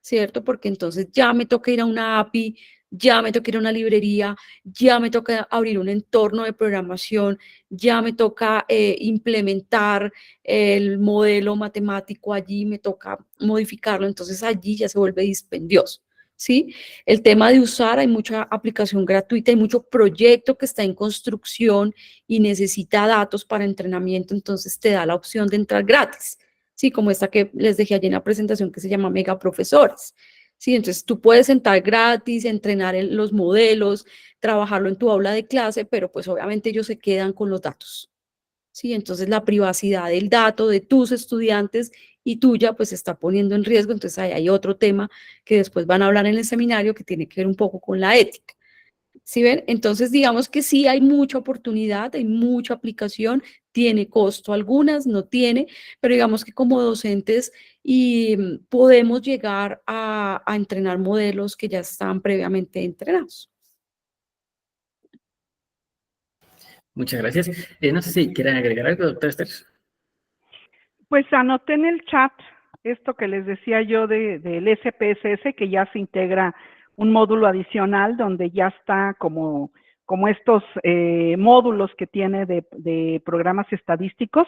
[SPEAKER 2] ¿cierto? Porque entonces ya me toca ir a una API, ya me toca ir a una librería, ya me toca abrir un entorno de programación, ya me toca implementar el modelo matemático allí, me toca modificarlo, entonces allí ya se vuelve dispendioso, ¿sí? El tema de usar, hay mucha aplicación gratuita, hay mucho proyecto que está en construcción y necesita datos para entrenamiento, entonces te da la opción de entrar gratis, ¿sí? Como esta que les dejé allí en la presentación que se llama Mega Profesores, ¿sí? Entonces tú puedes entrar gratis, entrenar los modelos, trabajarlo en tu aula de clase, pero pues obviamente ellos se quedan con los datos, ¿sí? Entonces la privacidad del dato de tus estudiantes y tuya pues se está poniendo en riesgo, entonces ahí hay otro tema que después van a hablar en el seminario que tiene que ver un poco con la ética. ¿Sí ven? Entonces digamos que sí hay mucha oportunidad, hay mucha aplicación, tiene costo algunas, no tiene, pero digamos que como docentes podemos llegar a entrenar modelos que ya están previamente entrenados.
[SPEAKER 1] Muchas gracias. No sé si quieren agregar algo, doctor Esther.
[SPEAKER 3] Pues anoté en el chat esto que les decía yo del SPSS, que ya se integra un módulo adicional donde ya está como estos módulos que tiene de programas estadísticos.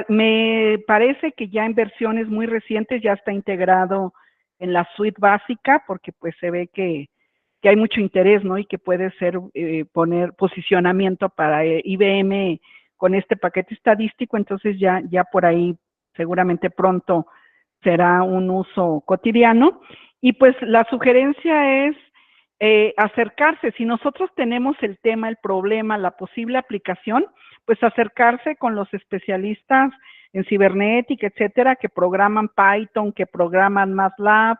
[SPEAKER 3] Me parece que ya en versiones muy recientes ya está integrado en la suite básica, porque pues se ve que hay mucho interés, ¿no? Y que puede ser poner posicionamiento para IBM con este paquete estadístico, entonces ya por ahí seguramente pronto será un uso cotidiano. Y pues la sugerencia es acercarse, si nosotros tenemos el tema, el problema, la posible aplicación, pues acercarse con los especialistas en cibernética, etcétera, que programan Python, que programan MATLAB,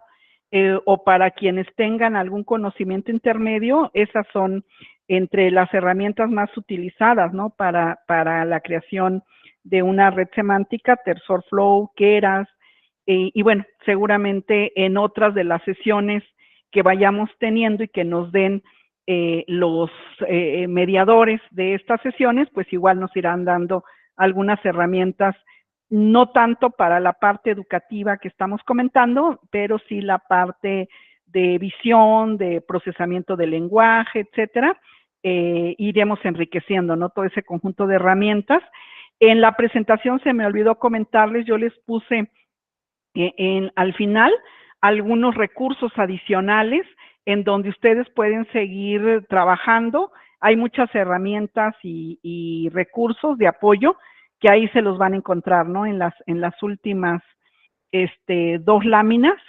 [SPEAKER 3] o para quienes tengan algún conocimiento intermedio, esas son entre las herramientas más utilizadas, ¿no? Para la creación de una red semántica, TensorFlow, Keras, y bueno, seguramente en otras de las sesiones que vayamos teniendo y que nos den los mediadores de estas sesiones, pues igual nos irán dando algunas herramientas, no tanto para la parte educativa que estamos comentando, pero sí la parte de visión, de procesamiento del lenguaje, etcétera, iremos enriqueciendo, ¿no? Todo ese conjunto de herramientas. En la presentación se me olvidó comentarles, yo les puse al final algunos recursos adicionales en donde ustedes pueden seguir trabajando. Hay muchas herramientas y recursos de apoyo que ahí se los van a encontrar, ¿no? En las últimas dos láminas,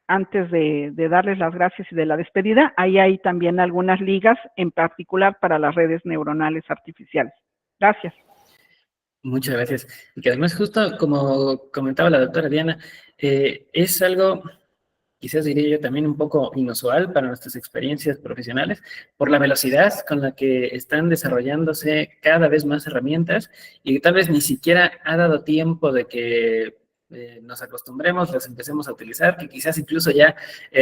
[SPEAKER 3] antes de darles las gracias y de la despedida, ahí hay también algunas ligas, en particular para las redes neuronales artificiales. Gracias.
[SPEAKER 1] Muchas gracias. Y que además, justo como comentaba la doctora Diana, es algo, quizás diría yo también un poco inusual para nuestras experiencias profesionales, por la velocidad con la que están desarrollándose cada vez más herramientas y tal vez ni siquiera ha dado tiempo de que nos acostumbremos, las empecemos a utilizar, que quizás incluso ya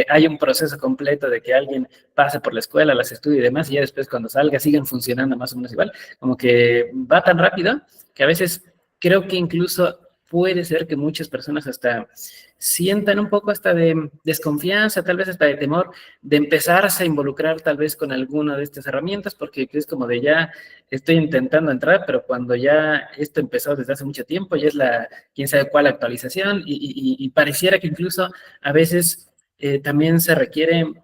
[SPEAKER 1] hay un proceso completo de que alguien pase por la escuela, las estudie y demás, y ya después cuando salga siguen funcionando más o menos igual. Como que va tan rápido que a veces creo que incluso puede ser que muchas personas hasta sientan un poco hasta de desconfianza, tal vez hasta de temor, de empezarse a involucrar tal vez con alguna de estas herramientas, porque es como de ya estoy intentando entrar, pero cuando ya esto empezó desde hace mucho tiempo, ya es la quién sabe cuál actualización, y pareciera que incluso a veces también se requiere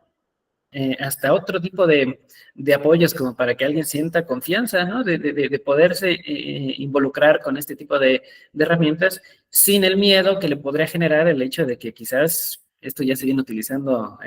[SPEAKER 1] hasta otro tipo de apoyos como para que alguien sienta confianza, ¿no? De poderse involucrar con este tipo de herramientas sin el miedo que le podría generar el hecho de que quizás esto ya se viene utilizando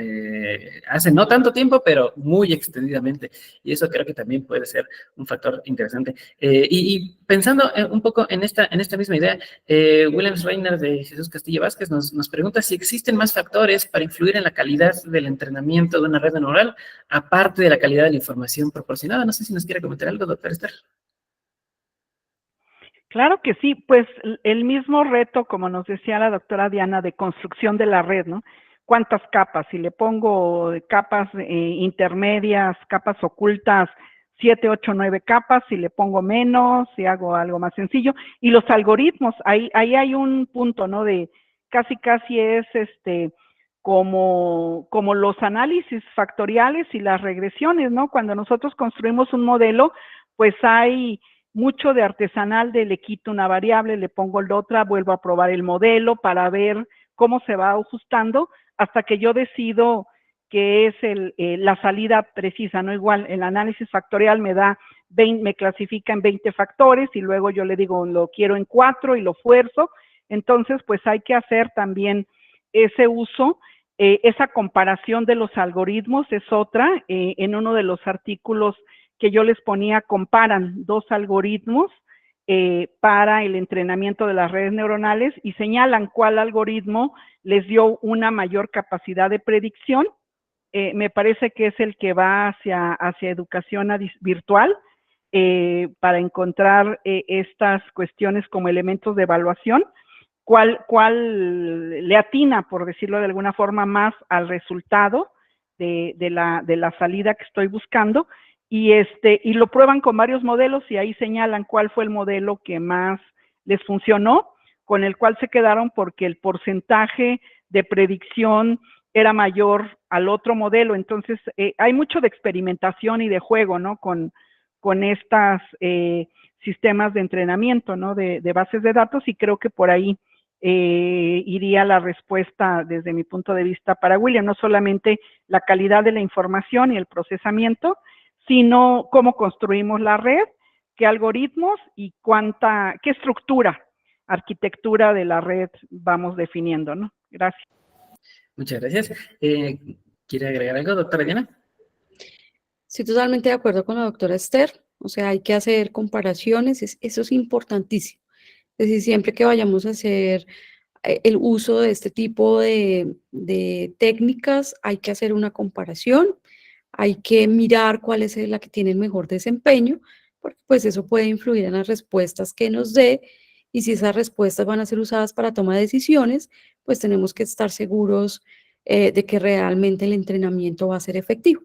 [SPEAKER 1] hace no tanto tiempo, pero muy extendidamente. Y eso creo que también puede ser un factor interesante. Y pensando un poco en esta misma idea, Williams Reiner de Jesús Castillo Vázquez nos pregunta si existen más factores para influir en la calidad del entrenamiento de una red neuronal, aparte de la calidad de la información proporcionada. No sé si nos quiere comentar algo, doctor Esther.
[SPEAKER 3] Claro que sí, pues el mismo reto, como nos decía la doctora Diana, de construcción de la red, ¿no? ¿Cuántas capas? Si le pongo capas intermedias, capas ocultas, 7, 8, 9 capas, si le pongo menos, si hago algo más sencillo. Y los algoritmos, ahí hay un punto, ¿no? De casi es como los análisis factoriales y las regresiones, ¿no? Cuando nosotros construimos un modelo, pues hay mucho de artesanal, de le quito una variable, le pongo la otra, vuelvo a probar el modelo para ver cómo se va ajustando hasta que yo decido qué es la salida precisa, ¿no? Igual, el análisis factorial me clasifica en 20 factores y luego yo le digo, lo quiero en 4 y lo fuerzo. Entonces, pues hay que hacer también ese uso. Esa comparación de los algoritmos es otra. En uno de los artículos que yo les ponía, comparan 2 algoritmos para el entrenamiento de las redes neuronales y señalan cuál algoritmo les dio una mayor capacidad de predicción. Me parece que es el que va hacia educación virtual, para encontrar estas cuestiones como elementos de evaluación. ¿Cuál le atina, por decirlo de alguna forma, más al resultado de la salida que estoy buscando? Y lo prueban con varios modelos y ahí señalan cuál fue el modelo que más les funcionó, con el cual se quedaron porque el porcentaje de predicción era mayor al otro modelo. Entonces, hay mucho de experimentación y de juego, ¿no? Con estos sistemas de entrenamiento, ¿no? De bases de datos, y creo que por ahí iría la respuesta desde mi punto de vista para William, no solamente la calidad de la información y el procesamiento, sino cómo construimos la red, qué algoritmos y qué estructura, arquitectura de la red vamos definiendo, ¿no? Gracias.
[SPEAKER 1] Muchas gracias. ¿Quiere agregar algo, doctora Diana?
[SPEAKER 2] Estoy totalmente de acuerdo con la doctora Esther. O sea, hay que hacer comparaciones, eso es importantísimo. Es decir, siempre que vayamos a hacer el uso de este tipo de técnicas, hay que hacer una comparación, hay que mirar cuál es la que tiene el mejor desempeño, porque pues eso puede influir en las respuestas que nos dé, y si esas respuestas van a ser usadas para toma de decisiones, pues tenemos que estar seguros de que realmente el entrenamiento va a ser efectivo.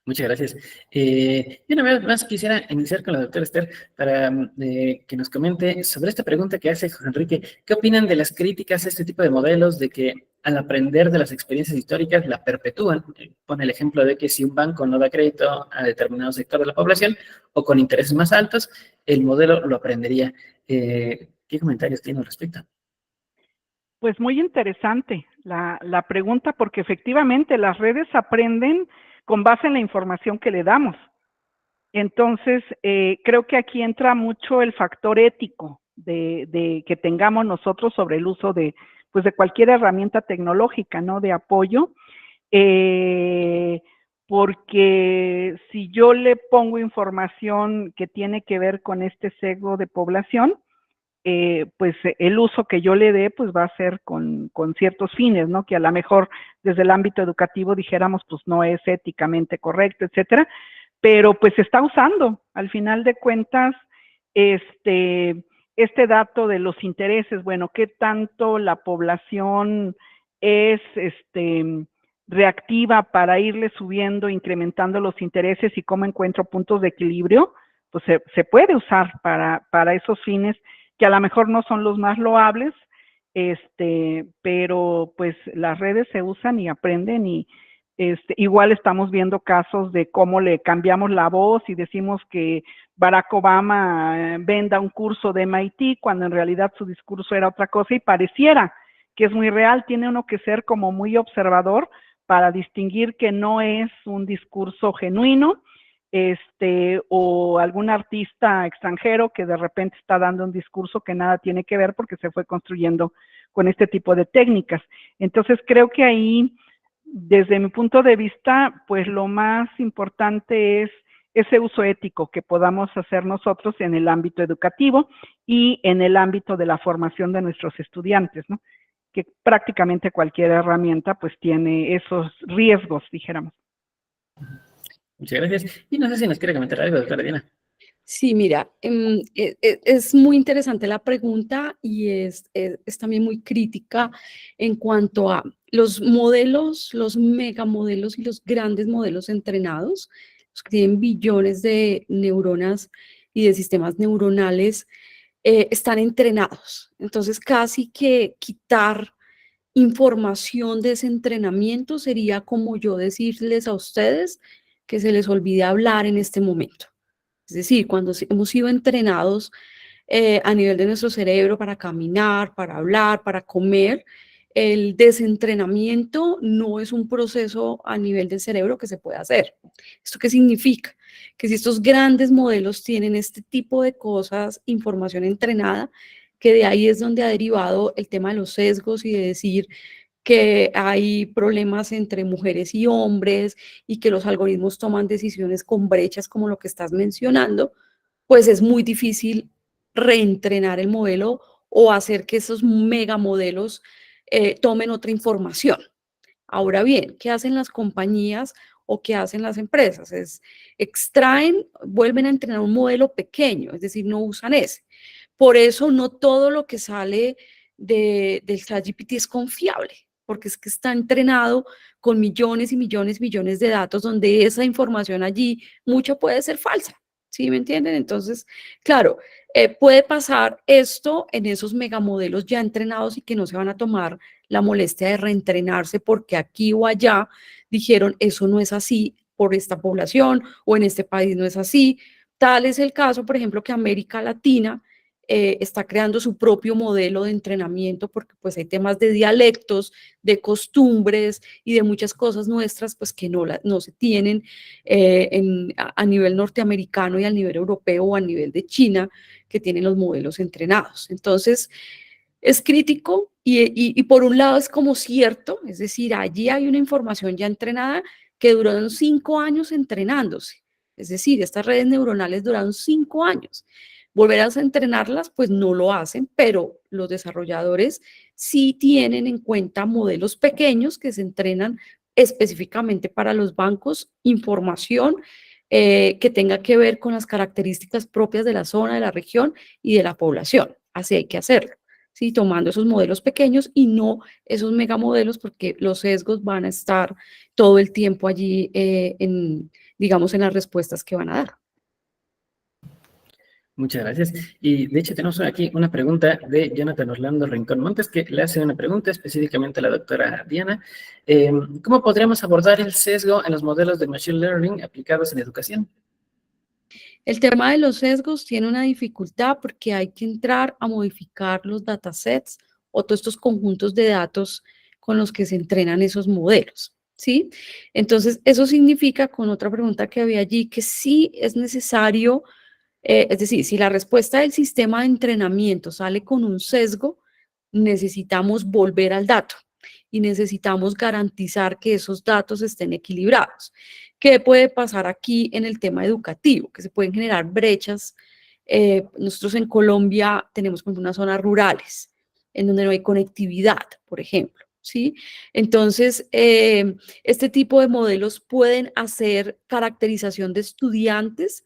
[SPEAKER 1] Muchas gracias. Yo una vez más quisiera iniciar con la doctora Esther para que nos comente sobre esta pregunta que hace José Enrique. ¿Qué opinan de las críticas a este tipo de modelos de que al aprender de las experiencias históricas la perpetúan? Pone el ejemplo de que si un banco no da crédito a determinado sector de la población o con intereses más altos, el modelo lo aprendería. ¿Qué comentarios tiene al respecto?
[SPEAKER 3] Pues muy interesante la pregunta, porque efectivamente las redes aprenden con base en la información que le damos. Entonces, creo que aquí entra mucho el factor ético de que tengamos nosotros sobre el uso de cualquier herramienta tecnológica, ¿no? De apoyo, porque si yo le pongo información que tiene que ver con este sesgo de población, pues el uso que yo le dé pues va a ser con ciertos fines, ¿no? Que a lo mejor desde el ámbito educativo dijéramos pues no es éticamente correcto, etcétera, pero pues se está usando. Al final de cuentas, este dato de los intereses, bueno, qué tanto la población es reactiva para irle subiendo, incrementando los intereses y cómo encuentro puntos de equilibrio, pues se puede usar para esos fines que a lo mejor no son los más loables, pero pues las redes se usan y aprenden y igual estamos viendo casos de cómo le cambiamos la voz y decimos que Barack Obama venda un curso de MIT cuando en realidad su discurso era otra cosa y pareciera que es muy real. Tiene uno que ser como muy observador para distinguir que no es un discurso genuino, o algún artista extranjero que de repente está dando un discurso que nada tiene que ver porque se fue construyendo con este tipo de técnicas. Entonces creo que ahí, desde mi punto de vista, pues lo más importante es ese uso ético que podamos hacer nosotros en el ámbito educativo y en el ámbito de la formación de nuestros estudiantes, ¿no? Que prácticamente cualquier herramienta pues tiene esos riesgos, dijéramos.
[SPEAKER 1] Muchas gracias. Y no sé si nos quiere comentar algo, doctora Diana.
[SPEAKER 2] Sí, mira, es muy interesante la pregunta y es también muy crítica en cuanto a los modelos, los megamodelos y los grandes modelos entrenados, los que tienen billones de neuronas y de sistemas neuronales, están entrenados. Entonces, casi que quitar información de ese entrenamiento sería como yo decirles a ustedes que se les olvide hablar en este momento. Es decir, cuando hemos sido entrenados a nivel de nuestro cerebro para caminar, para hablar, para comer, el desentrenamiento no es un proceso a nivel del cerebro que se pueda hacer. ¿Esto qué significa? Que si estos grandes modelos tienen este tipo de cosas, información entrenada, que de ahí es donde ha derivado el tema de los sesgos y de decir que hay problemas entre mujeres y hombres y que los algoritmos toman decisiones con brechas como lo que estás mencionando, pues es muy difícil reentrenar el modelo o hacer que esos megamodelos tomen otra información. Ahora bien, ¿qué hacen las compañías o qué hacen las empresas? Es extraen, vuelven a entrenar un modelo pequeño, es decir, no usan ese. Por eso no todo lo que sale del ChatGPT es confiable, porque es que está entrenado con millones y millones y millones de datos donde esa información allí, mucha puede ser falsa. ¿Sí me entienden? Entonces, claro, puede pasar esto en esos megamodelos ya entrenados y que no se van a tomar la molestia de reentrenarse porque aquí o allá dijeron eso no es así por esta población o en este país no es así. Tal es el caso, por ejemplo, que América Latina está creando su propio modelo de entrenamiento porque pues hay temas de dialectos, de costumbres y de muchas cosas nuestras pues que no se tienen a nivel norteamericano y a nivel europeo o a nivel de China que tienen los modelos entrenados. Entonces, es crítico y por un lado es como cierto, es decir, allí hay una información ya entrenada que duraron 5 años entrenándose. Es decir, estas redes neuronales duraron 5 años. Volver a entrenarlas, pues no lo hacen, pero los desarrolladores sí tienen en cuenta modelos pequeños que se entrenan específicamente para los bancos, información que tenga que ver con las características propias de la zona, de la región y de la población. Así hay que hacerlo. ¿Sí? Tomando esos modelos pequeños y no esos megamodelos, porque los sesgos van a estar todo el tiempo allí, digamos, en las respuestas que van a dar.
[SPEAKER 1] Muchas gracias. Y de hecho tenemos aquí una pregunta de Jonathan Orlando Rincón Montes que le hace una pregunta específicamente a la doctora Diana. ¿Cómo podríamos abordar el sesgo en los modelos de Machine Learning aplicados en educación?
[SPEAKER 2] El tema de los sesgos tiene una dificultad porque hay que entrar a modificar los datasets o todos estos conjuntos de datos con los que se entrenan esos modelos, ¿sí? Entonces, eso significa, con otra pregunta que había allí, que sí es necesario, es decir, si la respuesta del sistema de entrenamiento sale con un sesgo, necesitamos volver al dato y necesitamos garantizar que esos datos estén equilibrados. ¿Qué puede pasar aquí en el tema educativo? Que se pueden generar brechas. Nosotros en Colombia tenemos como unas zonas rurales en donde no hay conectividad, por ejemplo. ¿Sí? Entonces, este tipo de modelos pueden hacer caracterización de estudiantes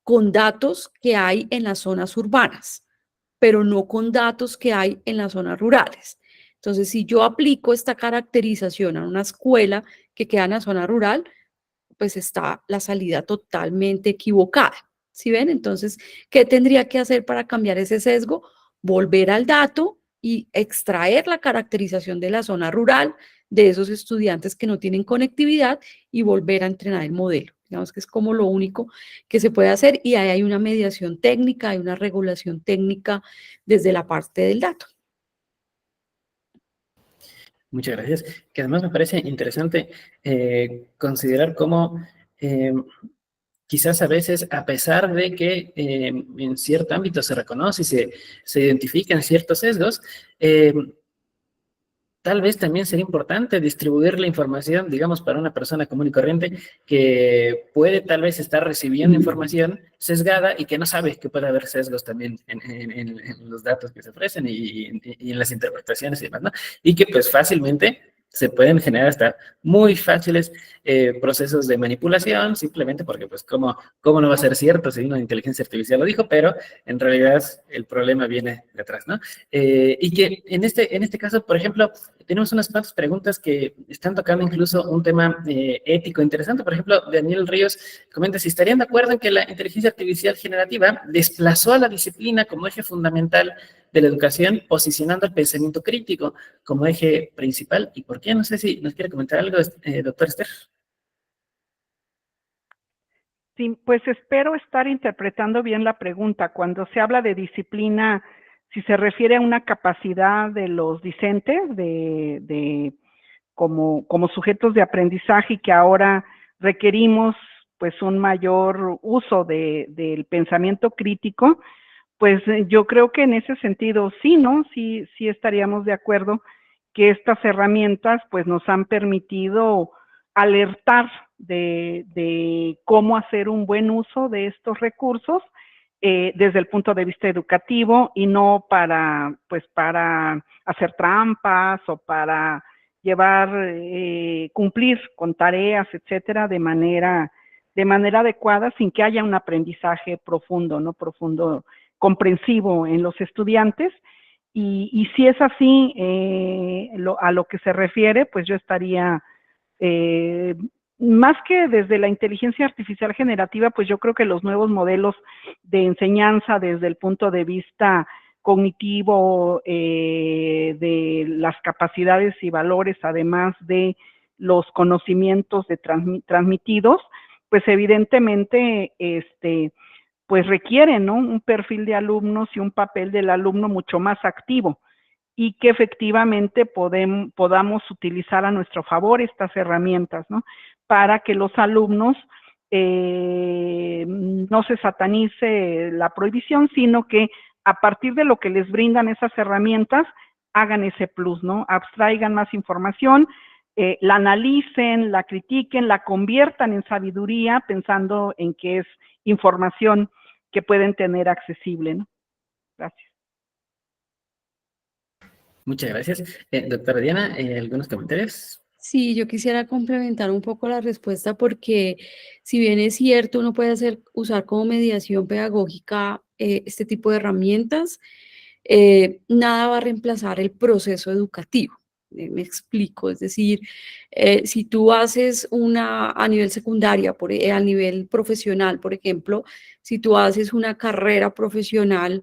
[SPEAKER 2] con datos que hay en las zonas urbanas, pero no con datos que hay en las zonas rurales. Entonces, si yo aplico esta caracterización a una escuela que queda en la zona rural, pues está la salida totalmente equivocada. ¿Sí ven? Entonces, ¿qué tendría que hacer para cambiar ese sesgo? Volver al dato y extraer la caracterización de la zona rural de esos estudiantes que no tienen conectividad y volver a entrenar el modelo. Digamos que es como lo único que se puede hacer y ahí hay una mediación técnica, hay una regulación técnica desde la parte del dato.
[SPEAKER 1] Muchas gracias. Que además me parece interesante considerar cómo quizás a veces, a pesar de que en cierto ámbito se reconoce y se identifican ciertos sesgos, tal vez también sería importante distribuir la información, digamos, para una persona común y corriente que puede tal vez estar recibiendo información sesgada y que no sabe que puede haber sesgos también en los datos que se ofrecen y en las interpretaciones y demás, ¿no? Y que pues fácilmente se pueden generar hasta muy fáciles procesos de manipulación, simplemente porque pues cómo no va a ser cierto si una inteligencia artificial lo dijo, pero en realidad el problema viene detrás, ¿no? Y que en este caso, por ejemplo, tenemos unas cuantas preguntas que están tocando incluso un tema ético interesante. Por ejemplo, Daniel Ríos comenta si estarían de acuerdo en que la inteligencia artificial generativa desplazó a la disciplina como eje fundamental de la educación, posicionando el pensamiento crítico como eje principal. ¿Y por qué? No sé si nos quiere comentar algo, doctor Esther.
[SPEAKER 3] Sí, pues espero estar interpretando bien la pregunta. Cuando se habla de disciplina, si se refiere a una capacidad de los discentes como sujetos de aprendizaje y que ahora requerimos pues un mayor uso del pensamiento crítico, pues yo creo que en ese sentido sí, ¿no? Sí estaríamos de acuerdo que estas herramientas pues nos han permitido alertar de cómo hacer un buen uso de estos recursos desde el punto de vista educativo y no para hacer trampas o para cumplir con tareas, etcétera, de manera adecuada sin que haya un aprendizaje profundo, ¿no? Profundo, comprensivo en los estudiantes. Y si es así, a lo que se refiere, pues yo estaría, más que desde la inteligencia artificial generativa, pues yo creo que los nuevos modelos de enseñanza desde el punto de vista cognitivo, de las capacidades y valores, además de los conocimientos transmitidos, pues evidentemente, pues requieren, ¿no? Un perfil de alumnos y un papel del alumno mucho más activo y que efectivamente podamos utilizar a nuestro favor estas herramientas, ¿no? Para que los alumnos no se satanice la prohibición, sino que a partir de lo que les brindan esas herramientas, hagan ese plus, ¿no? Abstraigan más información, la analicen, la critiquen, la conviertan en sabiduría, pensando en que es información que pueden tener accesible, ¿no? Gracias.
[SPEAKER 1] Muchas gracias. Doctora Diana, ¿algunos comentarios?
[SPEAKER 2] Sí, yo quisiera complementar un poco la respuesta porque si bien es cierto, uno puede usar como mediación pedagógica este tipo de herramientas, nada va a reemplazar el proceso educativo. Me explico, es decir, si tú haces a nivel secundaria, a nivel profesional, por ejemplo, si tú haces una carrera profesional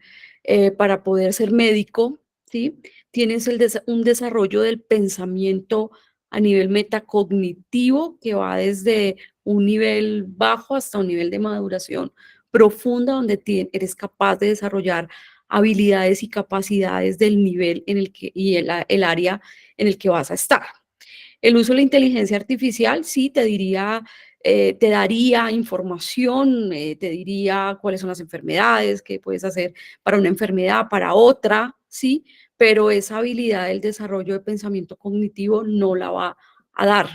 [SPEAKER 2] para poder ser médico, ¿sí? Tienes un desarrollo del pensamiento a nivel metacognitivo que va desde un nivel bajo hasta un nivel de maduración profunda donde eres capaz de desarrollar habilidades y capacidades del nivel en el que, y el área en el que vas a estar. El uso de la inteligencia artificial, sí, te daría información, te diría cuáles son las enfermedades, qué puedes hacer para una enfermedad, para otra, sí, pero esa habilidad del desarrollo de pensamiento cognitivo no la va a dar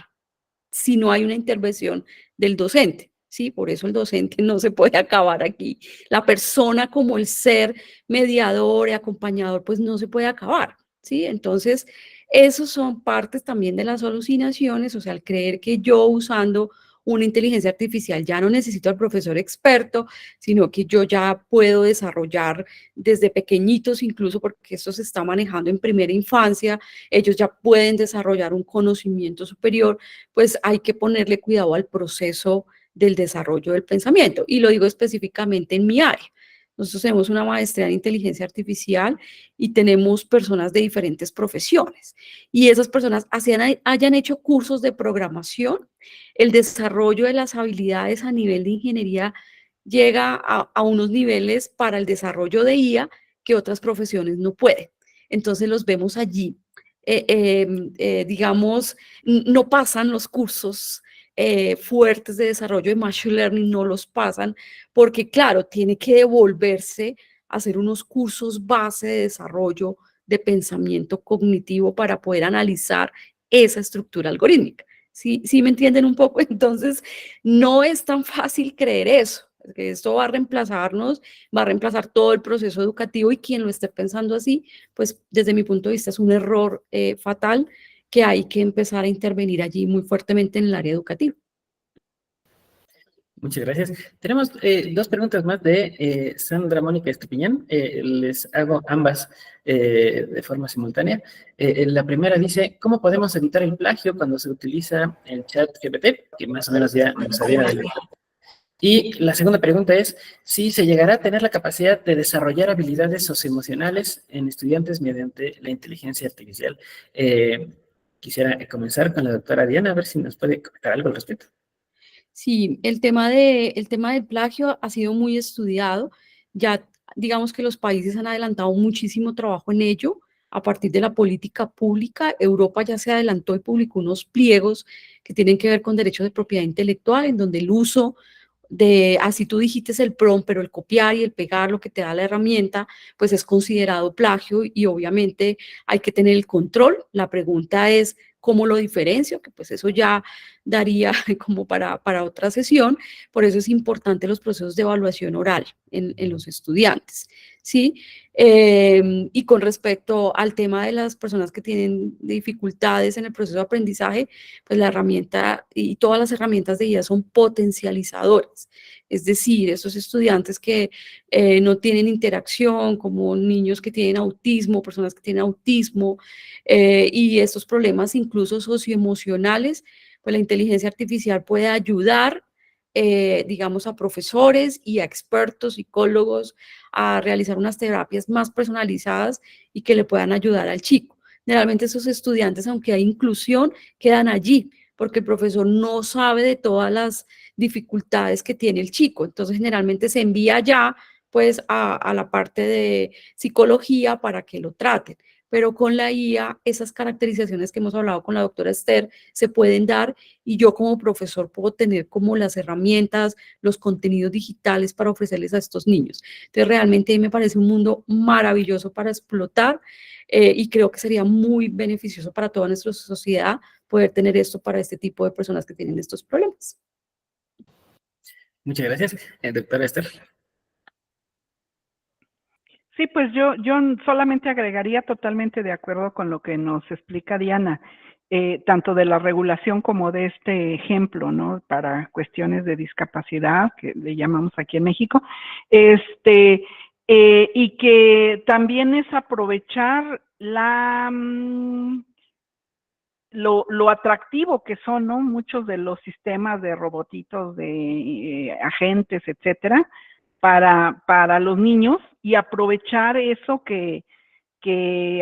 [SPEAKER 2] si no hay una intervención del docente. Sí, por eso el docente no se puede acabar aquí. La persona como el ser mediador y acompañador, pues no se puede acabar. ¿Sí? Entonces, esos son partes también de las alucinaciones, o sea, al creer que yo usando una inteligencia artificial ya no necesito al profesor experto, sino que yo ya puedo desarrollar desde pequeñitos, incluso porque esto se está manejando en primera infancia, ellos ya pueden desarrollar un conocimiento superior, pues hay que ponerle cuidado al proceso del desarrollo del pensamiento. Y lo digo específicamente en mi área. Nosotros tenemos una maestría en inteligencia artificial y tenemos personas de diferentes profesiones. Y esas personas hayan hecho cursos de programación, el desarrollo de las habilidades a nivel de ingeniería llega a unos niveles para el desarrollo de IA que otras profesiones no pueden. Entonces los vemos allí. Digamos, no pasan los cursos fuertes de desarrollo de Machine Learning, no los pasan, porque claro, tiene que devolverse a hacer unos cursos base de desarrollo de pensamiento cognitivo para poder analizar esa estructura algorítmica. ¿Sí me entienden un poco? Entonces, no es tan fácil creer eso, que esto va a reemplazarnos, va a reemplazar todo el proceso educativo y quien lo esté pensando así, pues desde mi punto de vista es un error fatal que hay que empezar a intervenir allí muy fuertemente en el área educativa.
[SPEAKER 1] Muchas gracias. Tenemos dos preguntas más de Sandra Mónica Estupiñán. Les hago ambas de forma simultánea. La primera dice, ¿cómo podemos evitar el plagio cuando se utiliza el chat GPT? Que más o menos ya nos había adelantado. Y la segunda pregunta es, si se llegará a tener la capacidad de desarrollar habilidades socioemocionales en estudiantes mediante la inteligencia artificial. Quisiera comenzar con la doctora Diana, a ver si nos puede comentar algo al respecto.
[SPEAKER 2] Sí, el tema del plagio ha sido muy estudiado. Ya digamos que los países han adelantado muchísimo trabajo en ello a partir de la política pública. Europa ya se adelantó y publicó unos pliegos que tienen que ver con derechos de propiedad intelectual, en donde el uso de, así tú dijiste el prompt, pero el copiar y el pegar, lo que te da la herramienta, pues es considerado plagio y obviamente hay que tener el control. La pregunta es, ¿cómo lo diferencio? Que pues eso ya daría como para otra sesión. Por eso es importante los procesos de evaluación oral en los estudiantes, ¿sí? Y con respecto al tema de las personas que tienen dificultades en el proceso de aprendizaje, pues la herramienta y todas las herramientas de guía son potencializadoras. Es decir, esos estudiantes que no tienen interacción, como niños que tienen autismo, personas que tienen autismo, y estos problemas incluso socioemocionales, pues la inteligencia artificial puede ayudar, digamos, a profesores y a expertos, psicólogos, a realizar unas terapias más personalizadas y que le puedan ayudar al chico. Generalmente esos estudiantes, aunque hay inclusión, quedan allí, porque el profesor no sabe de todas las dificultades que tiene el chico. Entonces, generalmente se envía ya, pues, a la parte de psicología para que lo traten. Pero con la IA, esas caracterizaciones que hemos hablado con la doctora Esther se pueden dar y yo como profesor puedo tener como las herramientas, los contenidos digitales para ofrecerles a estos niños. Entonces, realmente me parece un mundo maravilloso para explotar y creo que sería muy beneficioso para toda nuestra sociedad poder tener esto para este tipo de personas que tienen estos problemas.
[SPEAKER 1] Muchas gracias, doctora Esther.
[SPEAKER 3] Sí, pues yo solamente agregaría totalmente de acuerdo con lo que nos explica Diana, tanto de la regulación como de este ejemplo, ¿no? Para cuestiones de discapacidad, que le llamamos aquí en México, y que también es aprovechar lo atractivo que son, ¿no? Muchos de los sistemas de robotitos, de agentes, etcétera, para los niños y aprovechar eso que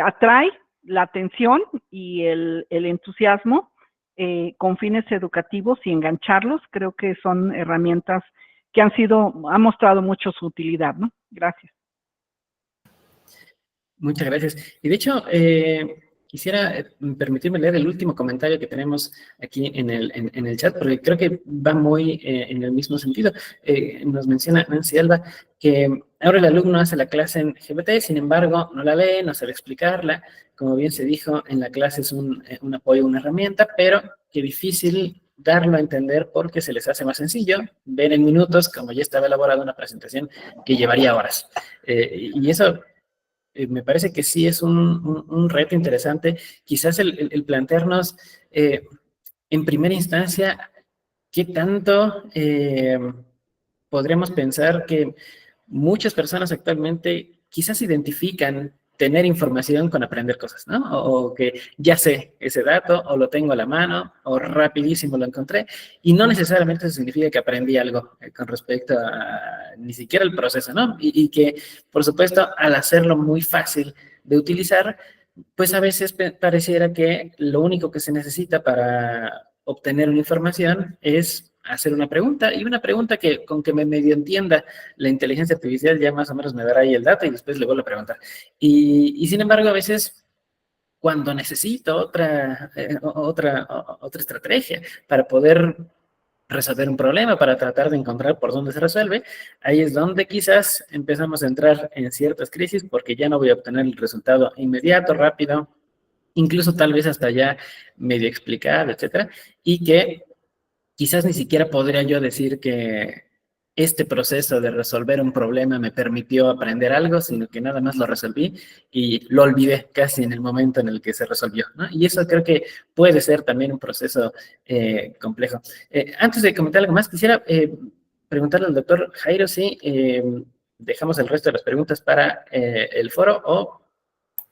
[SPEAKER 3] atrae la atención y el entusiasmo con fines educativos y engancharlos. Creo que son herramientas que han mostrado mucho su utilidad, ¿no? Gracias.
[SPEAKER 1] Muchas gracias. Y de hecho, quisiera permitirme leer el último comentario que tenemos aquí en el chat, porque creo que va muy en el mismo sentido. Nos menciona Nancy Alba que ahora el alumno hace la clase en GPT, sin embargo, no la lee, no sabe explicarla. Como bien se dijo, en la clase es un apoyo, una herramienta, pero qué difícil darlo a entender porque se les hace más sencillo ver en minutos, como ya estaba elaborada una presentación que llevaría horas. Y eso me parece que sí es un reto interesante, quizás el plantearnos en primera instancia qué tanto podríamos pensar que muchas personas actualmente quizás identifican tener información con aprender cosas, ¿no? O que ya sé ese dato, o lo tengo a la mano, o rapidísimo lo encontré, y no necesariamente eso significa que aprendí algo con respecto a ni siquiera el proceso, ¿no? Y que, por supuesto, al hacerlo muy fácil de utilizar, pues a veces pareciera que lo único que se necesita para obtener una información es hacer una pregunta, y una pregunta que con que me medio entienda la inteligencia artificial ya más o menos me dará ahí el dato y después le vuelvo a preguntar. Y sin embargo, a veces cuando necesito otra estrategia para poder resolver un problema, para tratar de encontrar por dónde se resuelve, ahí es donde quizás empezamos a entrar en ciertas crisis porque ya no voy a obtener el resultado inmediato, rápido, incluso tal vez hasta ya medio explicado, etcétera, y que quizás ni siquiera podría yo decir que este proceso de resolver un problema me permitió aprender algo, sino que nada más lo resolví y lo olvidé casi en el momento en el que se resolvió, ¿no? Y eso creo que puede ser también un proceso complejo. Antes de comentar algo más, quisiera preguntarle al doctor Jairo si dejamos el resto de las preguntas para el foro o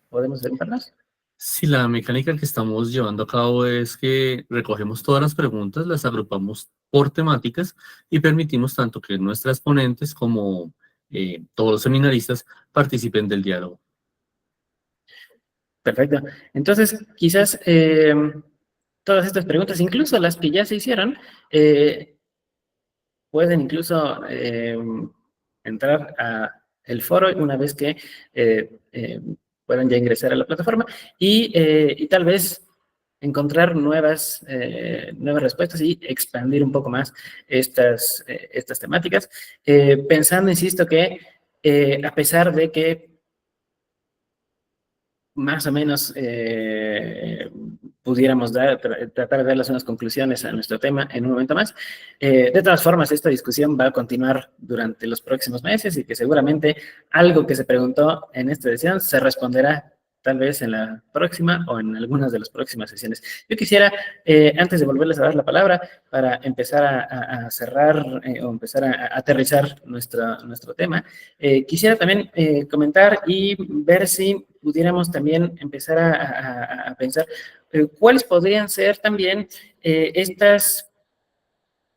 [SPEAKER 1] podemos hacer un par más.
[SPEAKER 4] Sí, la mecánica que estamos llevando a cabo es que recogemos todas las preguntas, las agrupamos por temáticas y permitimos tanto que nuestras ponentes como todos los seminaristas participen del diálogo.
[SPEAKER 1] Perfecto. Entonces, quizás todas estas preguntas, incluso las que ya se hicieron, pueden incluso entrar el foro una vez que puedan ya ingresar a la plataforma y tal vez encontrar nuevas respuestas y expandir un poco más estas temáticas, pensando, insisto, que a pesar de que más o menos pudiéramos tratar de darles unas conclusiones a nuestro tema en un momento más. De todas formas, esta discusión va a continuar durante los próximos meses y que seguramente algo que se preguntó en esta sesión se responderá tal vez en la próxima o en algunas de las próximas sesiones. Yo quisiera, antes de volverles a dar la palabra, para empezar a cerrar o empezar a aterrizar nuestro tema, quisiera también comentar y ver si pudiéramos también empezar a pensar cuáles podrían ser también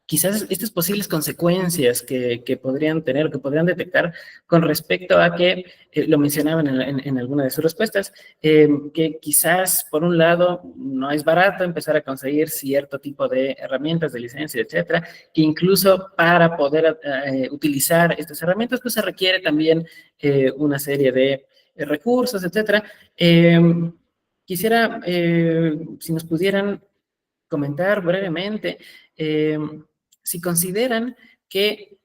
[SPEAKER 1] quizás estas posibles consecuencias que podrían tener, que podrían detectar con respecto a que, lo mencionaban en alguna de sus respuestas, que quizás por un lado no es barato empezar a conseguir cierto tipo de herramientas de licencia, etcétera, que incluso para poder utilizar estas herramientas pues se requiere también una serie de recursos, etcétera. Quisiera, si nos pudieran comentar brevemente, si consideran que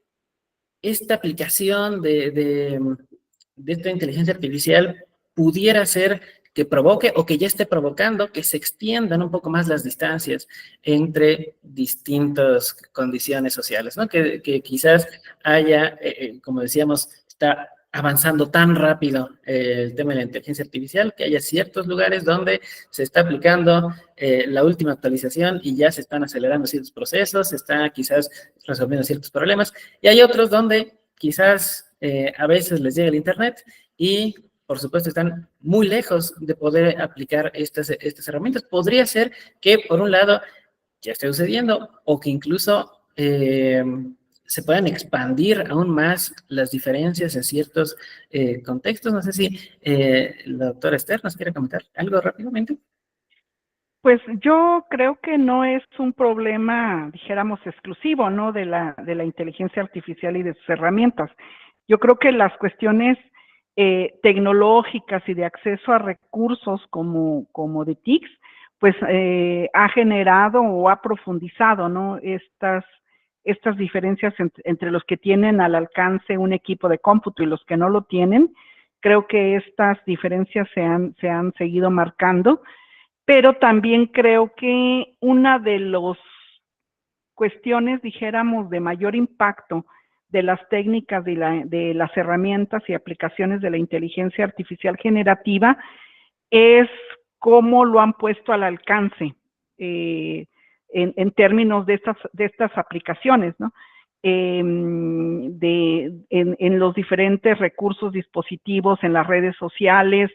[SPEAKER 1] esta aplicación de esta inteligencia artificial pudiera ser que provoque o que ya esté provocando que se extiendan un poco más las distancias entre distintas condiciones sociales, ¿no? Que quizás haya, como decíamos, está avanzando tan rápido el tema de la inteligencia artificial que haya ciertos lugares donde se está aplicando la última actualización y ya se están acelerando ciertos procesos, se está quizás resolviendo ciertos problemas, y hay otros donde quizás a veces les llega el internet y por supuesto están muy lejos de poder aplicar estas herramientas. Podría ser que por un lado ya esté sucediendo o que incluso se puedan expandir aún más las diferencias en ciertos contextos. No sé si la doctora Esther nos quiere comentar algo rápidamente.
[SPEAKER 3] Pues yo creo que no es un problema, dijéramos, exclusivo, ¿no? De la inteligencia artificial y de sus herramientas. Yo creo que las cuestiones tecnológicas y de acceso a recursos como de TICS, pues ha generado o ha profundizado, ¿no? Estas diferencias entre los que tienen al alcance un equipo de cómputo y los que no lo tienen. Creo que estas diferencias se han seguido marcando, pero también creo que una de las cuestiones, dijéramos, de mayor impacto de las técnicas de las herramientas y aplicaciones de la inteligencia artificial generativa es cómo lo han puesto al alcance en términos de estas aplicaciones, ¿no? En los diferentes recursos, dispositivos, en las redes sociales,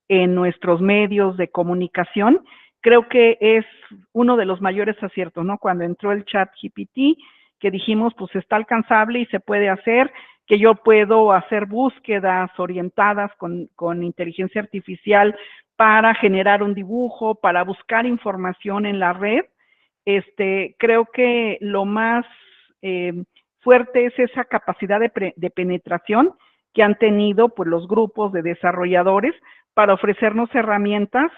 [SPEAKER 3] en nuestros medios de comunicación. Creo que es uno de los mayores aciertos, ¿no? Cuando entró el ChatGPT, que dijimos, pues está alcanzable y se puede hacer, que yo puedo hacer búsquedas orientadas con inteligencia artificial para generar un dibujo, para buscar información en la red. Creo que lo más fuerte es esa capacidad de penetración que han tenido pues, los grupos de desarrolladores para ofrecernos herramientas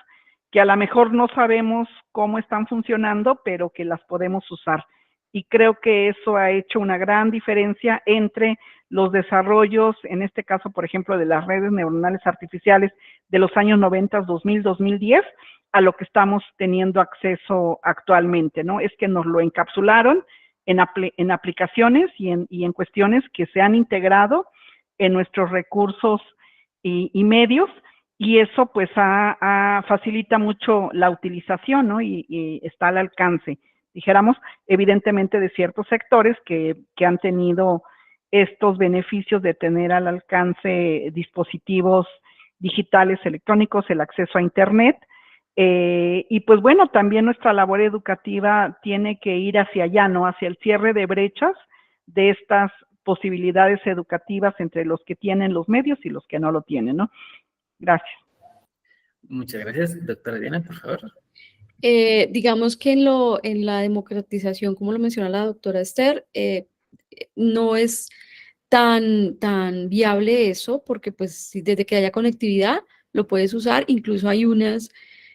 [SPEAKER 3] que a lo mejor no sabemos cómo están funcionando, pero que las podemos usar. Y creo que eso ha hecho una gran diferencia entre los desarrollos, en este caso, por ejemplo, de las redes neuronales artificiales de los años 90, 2000, 2010, a lo que estamos teniendo acceso actualmente, ¿no? Es que nos lo encapsularon en aplicaciones y en cuestiones que se han integrado en nuestros recursos y medios, y eso pues facilita mucho la utilización, ¿no? Y está al alcance, dijéramos, evidentemente de ciertos sectores que han tenido estos beneficios de tener al alcance dispositivos digitales electrónicos, el acceso a Internet, y pues bueno, también nuestra labor educativa tiene que ir hacia allá, ¿no? Hacia el cierre de brechas de estas posibilidades educativas entre los que tienen los medios y los que no lo tienen, ¿no? Gracias.
[SPEAKER 1] Muchas gracias. Doctora Diana, por favor.
[SPEAKER 2] Digamos que en la democratización, como lo menciona la doctora Esther, no es tan viable eso, porque pues desde que haya conectividad lo puedes usar, incluso hay unas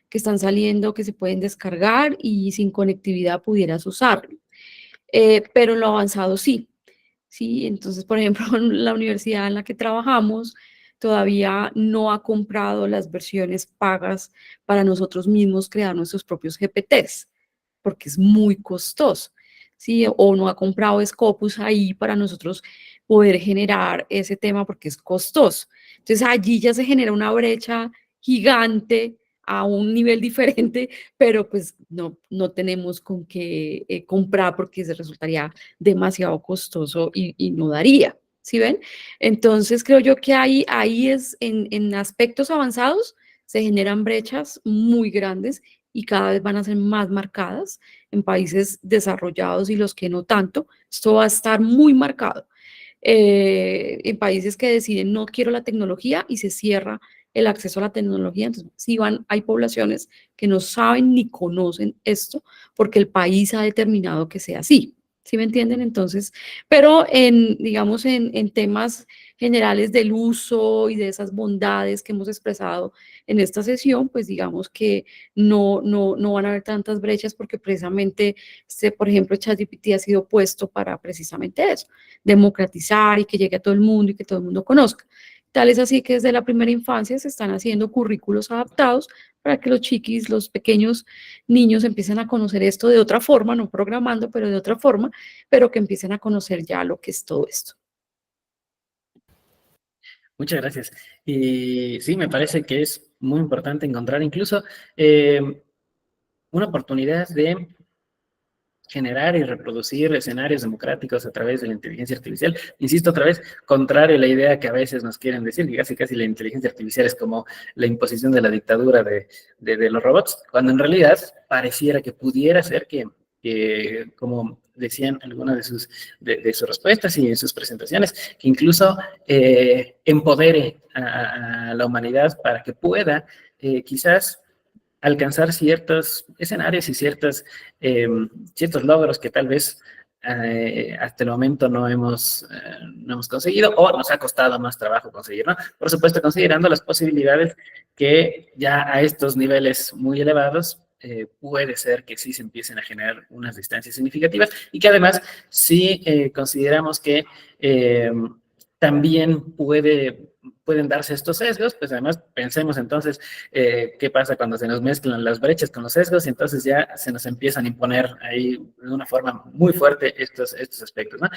[SPEAKER 2] que están saliendo que se pueden descargar y sin conectividad pudieras usarlo. Pero en lo avanzado sí. Sí, entonces, por ejemplo, en la universidad en la que trabajamos todavía no ha comprado las versiones pagas para nosotros mismos crear nuestros propios GPTs, porque es muy costoso, ¿sí? O no ha comprado Scopus ahí para nosotros poder generar ese tema porque es costoso. Entonces, allí ya se genera una brecha gigante a un nivel diferente, pero pues no tenemos con qué comprar porque se resultaría demasiado costoso y no daría, ¿sí ven? Entonces creo yo que ahí es en aspectos avanzados se generan brechas muy grandes y cada vez van a ser más marcadas en países desarrollados y los que no tanto. Esto va a estar muy marcado. En países que deciden no quiero la tecnología y se cierra el acceso a la tecnología. Entonces, sí hay poblaciones que no saben ni conocen esto porque el país ha determinado que sea así. ¿Sí me entienden? Entonces, pero digamos, en temas generales del uso y de esas bondades que hemos expresado en esta sesión, pues digamos que no van a haber tantas brechas porque precisamente, por ejemplo, ChatGPT ha sido puesto para precisamente eso, democratizar y que llegue a todo el mundo y que todo el mundo conozca. Tal es así que desde la primera infancia se están haciendo currículos adaptados para que los chiquis, los pequeños niños empiecen a conocer esto de otra forma, no programando, pero de otra forma, pero que empiecen a conocer ya lo que es todo esto.
[SPEAKER 1] Muchas gracias. Y sí, me parece que es muy importante encontrar incluso una oportunidad de generar y reproducir escenarios democráticos a través de la inteligencia artificial. Insisto otra vez, contrario a la idea que a veces nos quieren decir, que casi la inteligencia artificial es como la imposición de la dictadura de los robots, cuando en realidad pareciera que pudiera ser que como decían algunas de sus respuestas y en sus presentaciones, que incluso empodere a la humanidad para que pueda quizás alcanzar ciertos escenarios y ciertos logros que tal vez hasta el momento no hemos conseguido o nos ha costado más trabajo conseguir, ¿no? Por supuesto, considerando las posibilidades que ya a estos niveles muy elevados puede ser que sí se empiecen a generar unas distancias significativas y que además sí consideramos que también pueden darse estos sesgos, pues además pensemos entonces qué pasa cuando se nos mezclan las brechas con los sesgos y entonces ya se nos empiezan a imponer ahí de una forma muy fuerte estos aspectos, ¿no?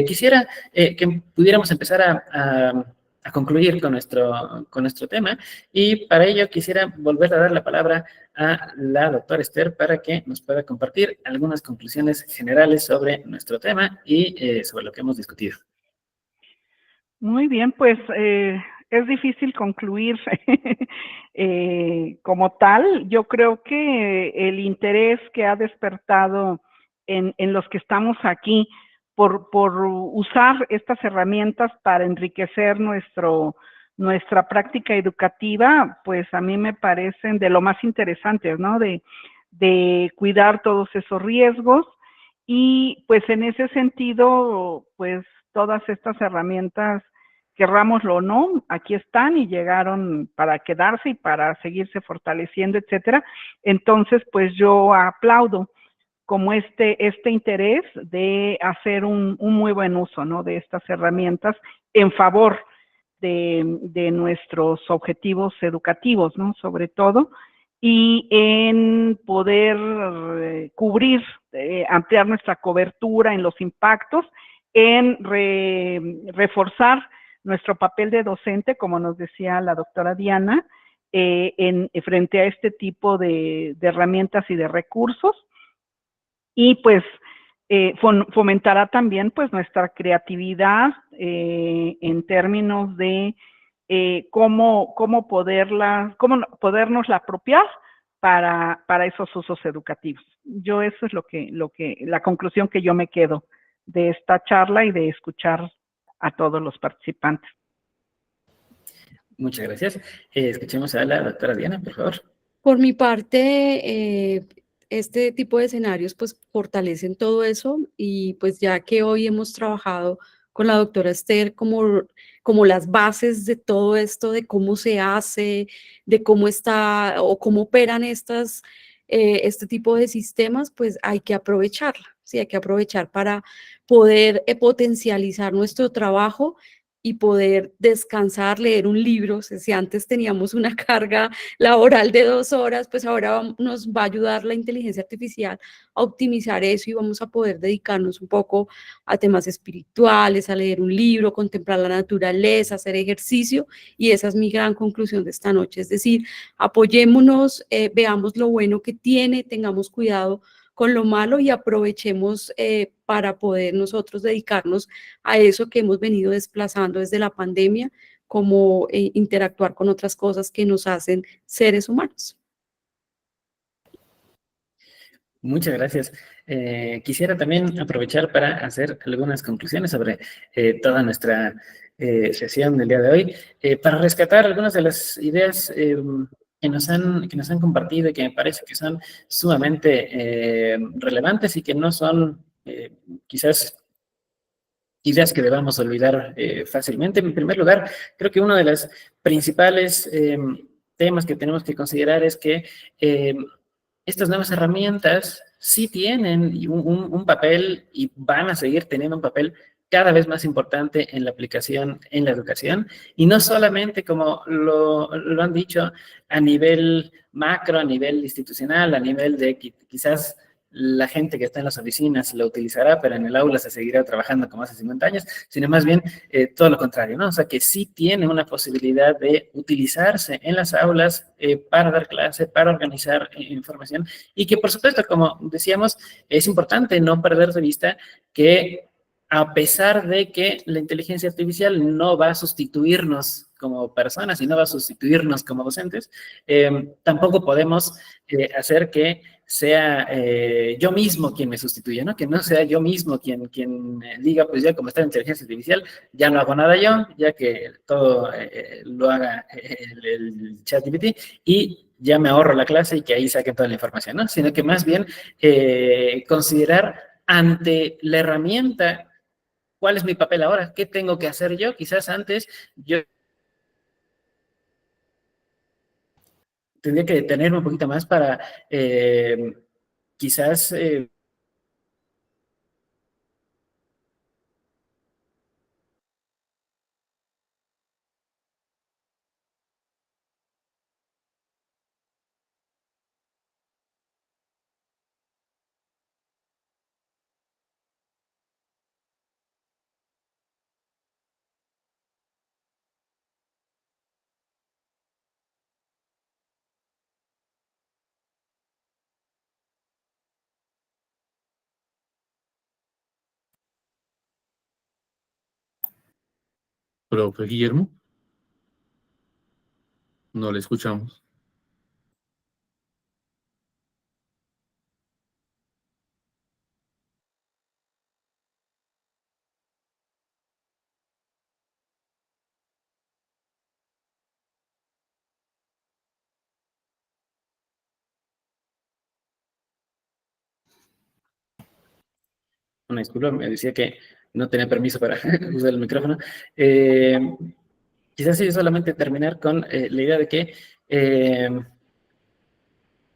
[SPEAKER 1] Quisiera que pudiéramos empezar a concluir con nuestro tema y para ello quisiera volver a dar la palabra a la doctora Esther para que nos pueda compartir algunas conclusiones generales sobre nuestro tema y sobre lo que hemos discutido.
[SPEAKER 3] Muy bien, pues es difícil concluir como tal. Yo creo que el interés que ha despertado en los que estamos aquí por usar estas herramientas para enriquecer nuestra práctica educativa, pues a mí me parecen de lo más interesantes, ¿no? De cuidar todos esos riesgos y pues en ese sentido, pues todas estas herramientas, querrámoslo o no, aquí están y llegaron para quedarse y para seguirse fortaleciendo, etcétera. Entonces, pues yo aplaudo como este interés de hacer un muy buen uso, ¿no? De estas herramientas en favor de nuestros objetivos educativos, ¿no? Sobre todo, y en poder cubrir, ampliar nuestra cobertura en los impactos, en reforzar nuestro papel de docente, como nos decía la doctora Diana, frente a este tipo de herramientas y de recursos, y pues fomentará también pues nuestra creatividad en términos de cómo podernos la apropiar para esos usos educativos. Yo eso es la conclusión que yo me quedo de esta charla y de escuchar a todos los participantes.
[SPEAKER 1] Muchas gracias. Escuchemos a la doctora Diana, por favor.
[SPEAKER 2] Por mi parte, este tipo de escenarios pues fortalecen todo eso y pues ya que hoy hemos trabajado con la doctora Esther como las bases de todo esto, de cómo se hace, de cómo está o cómo operan este tipo de sistemas, pues hay que aprovecharla, ¿sí? Hay que aprovechar para poder potencializar nuestro trabajo y poder descansar, leer un libro. Si antes teníamos una carga laboral de 2 horas, pues ahora nos va a ayudar la inteligencia artificial a optimizar eso y vamos a poder dedicarnos un poco a temas espirituales, a leer un libro, contemplar la naturaleza, hacer ejercicio, y esa es mi gran conclusión de esta noche. Es decir, apoyémonos, veamos lo bueno que tiene, tengamos cuidado con lo malo y aprovechemos para poder nosotros dedicarnos a eso que hemos venido desplazando desde la pandemia, como interactuar con otras cosas que nos hacen seres humanos.
[SPEAKER 1] Muchas gracias. Quisiera también aprovechar para hacer algunas conclusiones sobre toda nuestra sesión del día de hoy, para rescatar algunas de las ideas que nos han compartido y que me parece que son sumamente relevantes y que no son quizás ideas que debamos olvidar fácilmente. En primer lugar, creo que uno de los principales temas que tenemos que considerar es que estas nuevas herramientas sí tienen un papel y van a seguir teniendo un papel cada vez más importante en la aplicación en la educación, y no solamente como lo han dicho a nivel macro, a nivel institucional, a nivel de que quizás la gente que está en las oficinas lo utilizará, pero en el aula se seguirá trabajando como hace 50 años, sino más bien todo lo contrario, ¿no? O sea, que sí tiene una posibilidad de utilizarse en las aulas para dar clase, para organizar información, y que, por supuesto, como decíamos, es importante no perder de vista que a pesar de que la inteligencia artificial no va a sustituirnos como personas y no va a sustituirnos como docentes, tampoco podemos hacer que sea yo mismo quien me sustituya, ¿no? Que no sea yo mismo quien diga, pues ya como está la inteligencia artificial, ya no hago nada yo, ya que todo lo haga el ChatGPT, y ya me ahorro la clase y que ahí saquen toda la información, ¿no? Sino que más bien considerar ante la herramienta cuál es mi papel ahora, qué tengo que hacer yo. Quizás antes yo tendría que detenerme un poquito más para quizás
[SPEAKER 4] Profe Guillermo, no le escuchamos.
[SPEAKER 1] una disculpa, me decía que no tenía permiso para usar el micrófono. Eh, Quizás sí, solamente terminar con la idea de que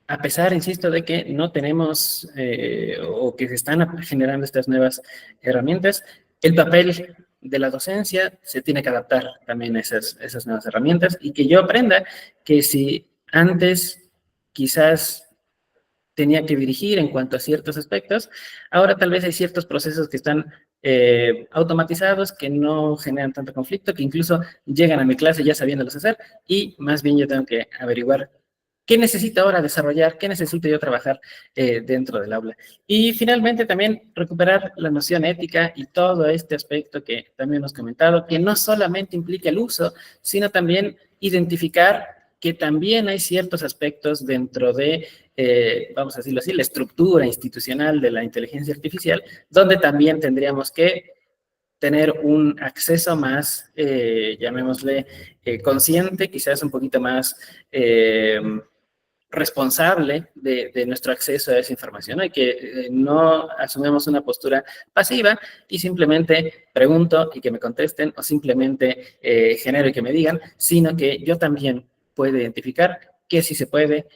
[SPEAKER 1] a pesar, insisto, de que no tenemos o que se están generando estas nuevas herramientas, el papel de la docencia se tiene que adaptar también a esas nuevas herramientas, y que yo aprenda que si antes quizás tenía que dirigir en cuanto a ciertos aspectos, ahora tal vez hay ciertos procesos que están automatizados, que no generan tanto conflicto, que incluso llegan a mi clase ya sabiéndolos hacer, y más bien yo tengo que averiguar qué necesito ahora desarrollar, qué necesito yo trabajar dentro del aula. Y finalmente también recuperar la noción ética y todo este aspecto que también hemos comentado, que no solamente implica el uso, sino también identificar que también hay ciertos aspectos dentro de, vamos a decirlo así, la estructura institucional de la inteligencia artificial, donde también tendríamos que tener un acceso más, llamémosle, consciente, quizás un poquito más responsable de nuestro acceso a esa información, ¿no? Y que no asumamos una postura pasiva y simplemente pregunto y que me contesten o simplemente genero y que me digan, sino que yo también puedo identificar qué sí se puede,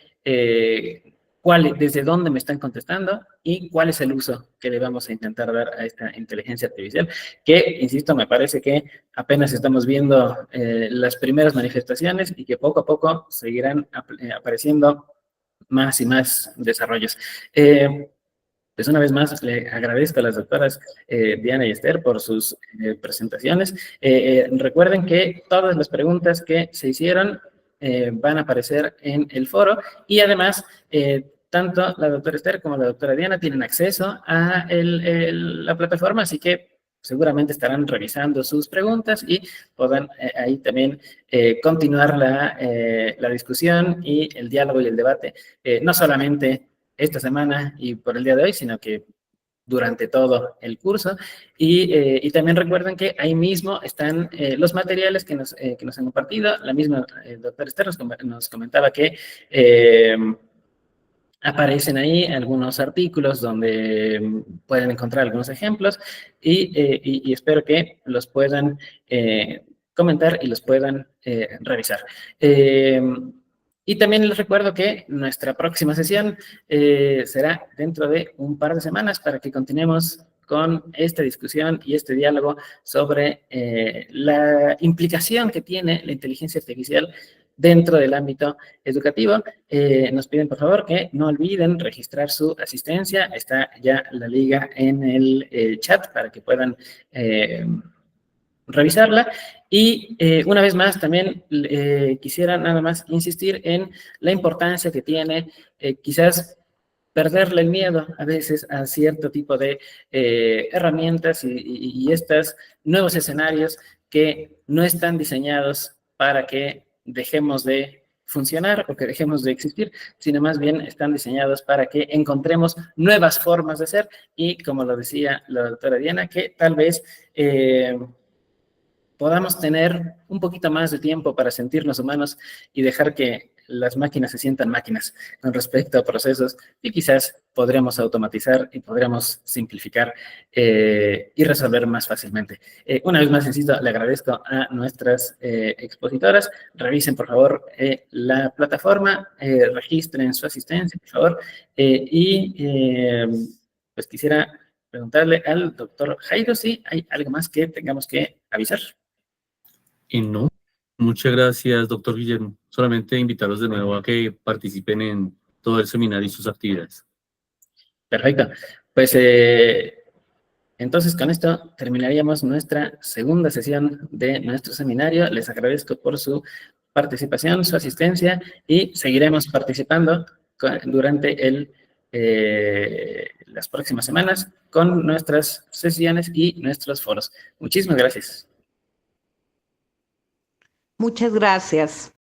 [SPEAKER 1] desde dónde me están contestando y cuál es el uso que le vamos a intentar dar a esta inteligencia artificial, que, insisto, me parece que apenas estamos viendo las primeras manifestaciones y que poco a poco seguirán apareciendo más y más desarrollos. Pues una vez más le agradezco a las doctoras Diana y Esther por sus presentaciones. Recuerden que todas las preguntas que se hicieron van a aparecer en el foro y además tanto la doctora Esther como la doctora Diana tienen acceso a la plataforma, así que seguramente estarán revisando sus preguntas y podrán ahí también continuar la discusión y el diálogo y el debate, no solamente esta semana y por el día de hoy, sino que durante todo el curso. Y también recuerden que ahí mismo están los materiales que nos han compartido. La misma doctora Esther nos comentaba que aparecen ahí algunos artículos donde pueden encontrar algunos ejemplos y espero que los puedan comentar y los puedan revisar. Y también les recuerdo que nuestra próxima sesión será dentro de un par de semanas para que continuemos con esta discusión y este diálogo sobre la implicación que tiene la inteligencia artificial dentro del ámbito educativo. Nos piden, por favor, que no olviden registrar su asistencia. Está ya la liga en el chat para que puedan revisarla. Y una vez más, también quisiera nada más insistir en la importancia que tiene quizás perderle el miedo a veces a cierto tipo de herramientas y estos nuevos escenarios que no están diseñados para que dejemos de funcionar o que dejemos de existir, sino más bien están diseñados para que encontremos nuevas formas de ser y, como lo decía la doctora Diana, que tal vez podamos tener un poquito más de tiempo para sentirnos humanos y dejar que las máquinas se sientan máquinas con respecto a procesos y quizás podremos automatizar y podremos simplificar y resolver más fácilmente. Una vez más, insisto, le agradezco a nuestras expositoras. Revisen, por favor, la plataforma, registren su asistencia, por favor, pues quisiera preguntarle al doctor Jairo si hay algo más que tengamos que avisar.
[SPEAKER 4] Y no, muchas gracias, doctor Guillermo. Solamente invitarlos de nuevo a que participen en todo el seminario y sus actividades.
[SPEAKER 1] Perfecto. Pues entonces con esto terminaríamos nuestra segunda sesión de nuestro seminario. Les agradezco por su participación, su asistencia y seguiremos participando durante las próximas semanas con nuestras sesiones y nuestros foros. Muchísimas gracias.
[SPEAKER 5] Muchas gracias.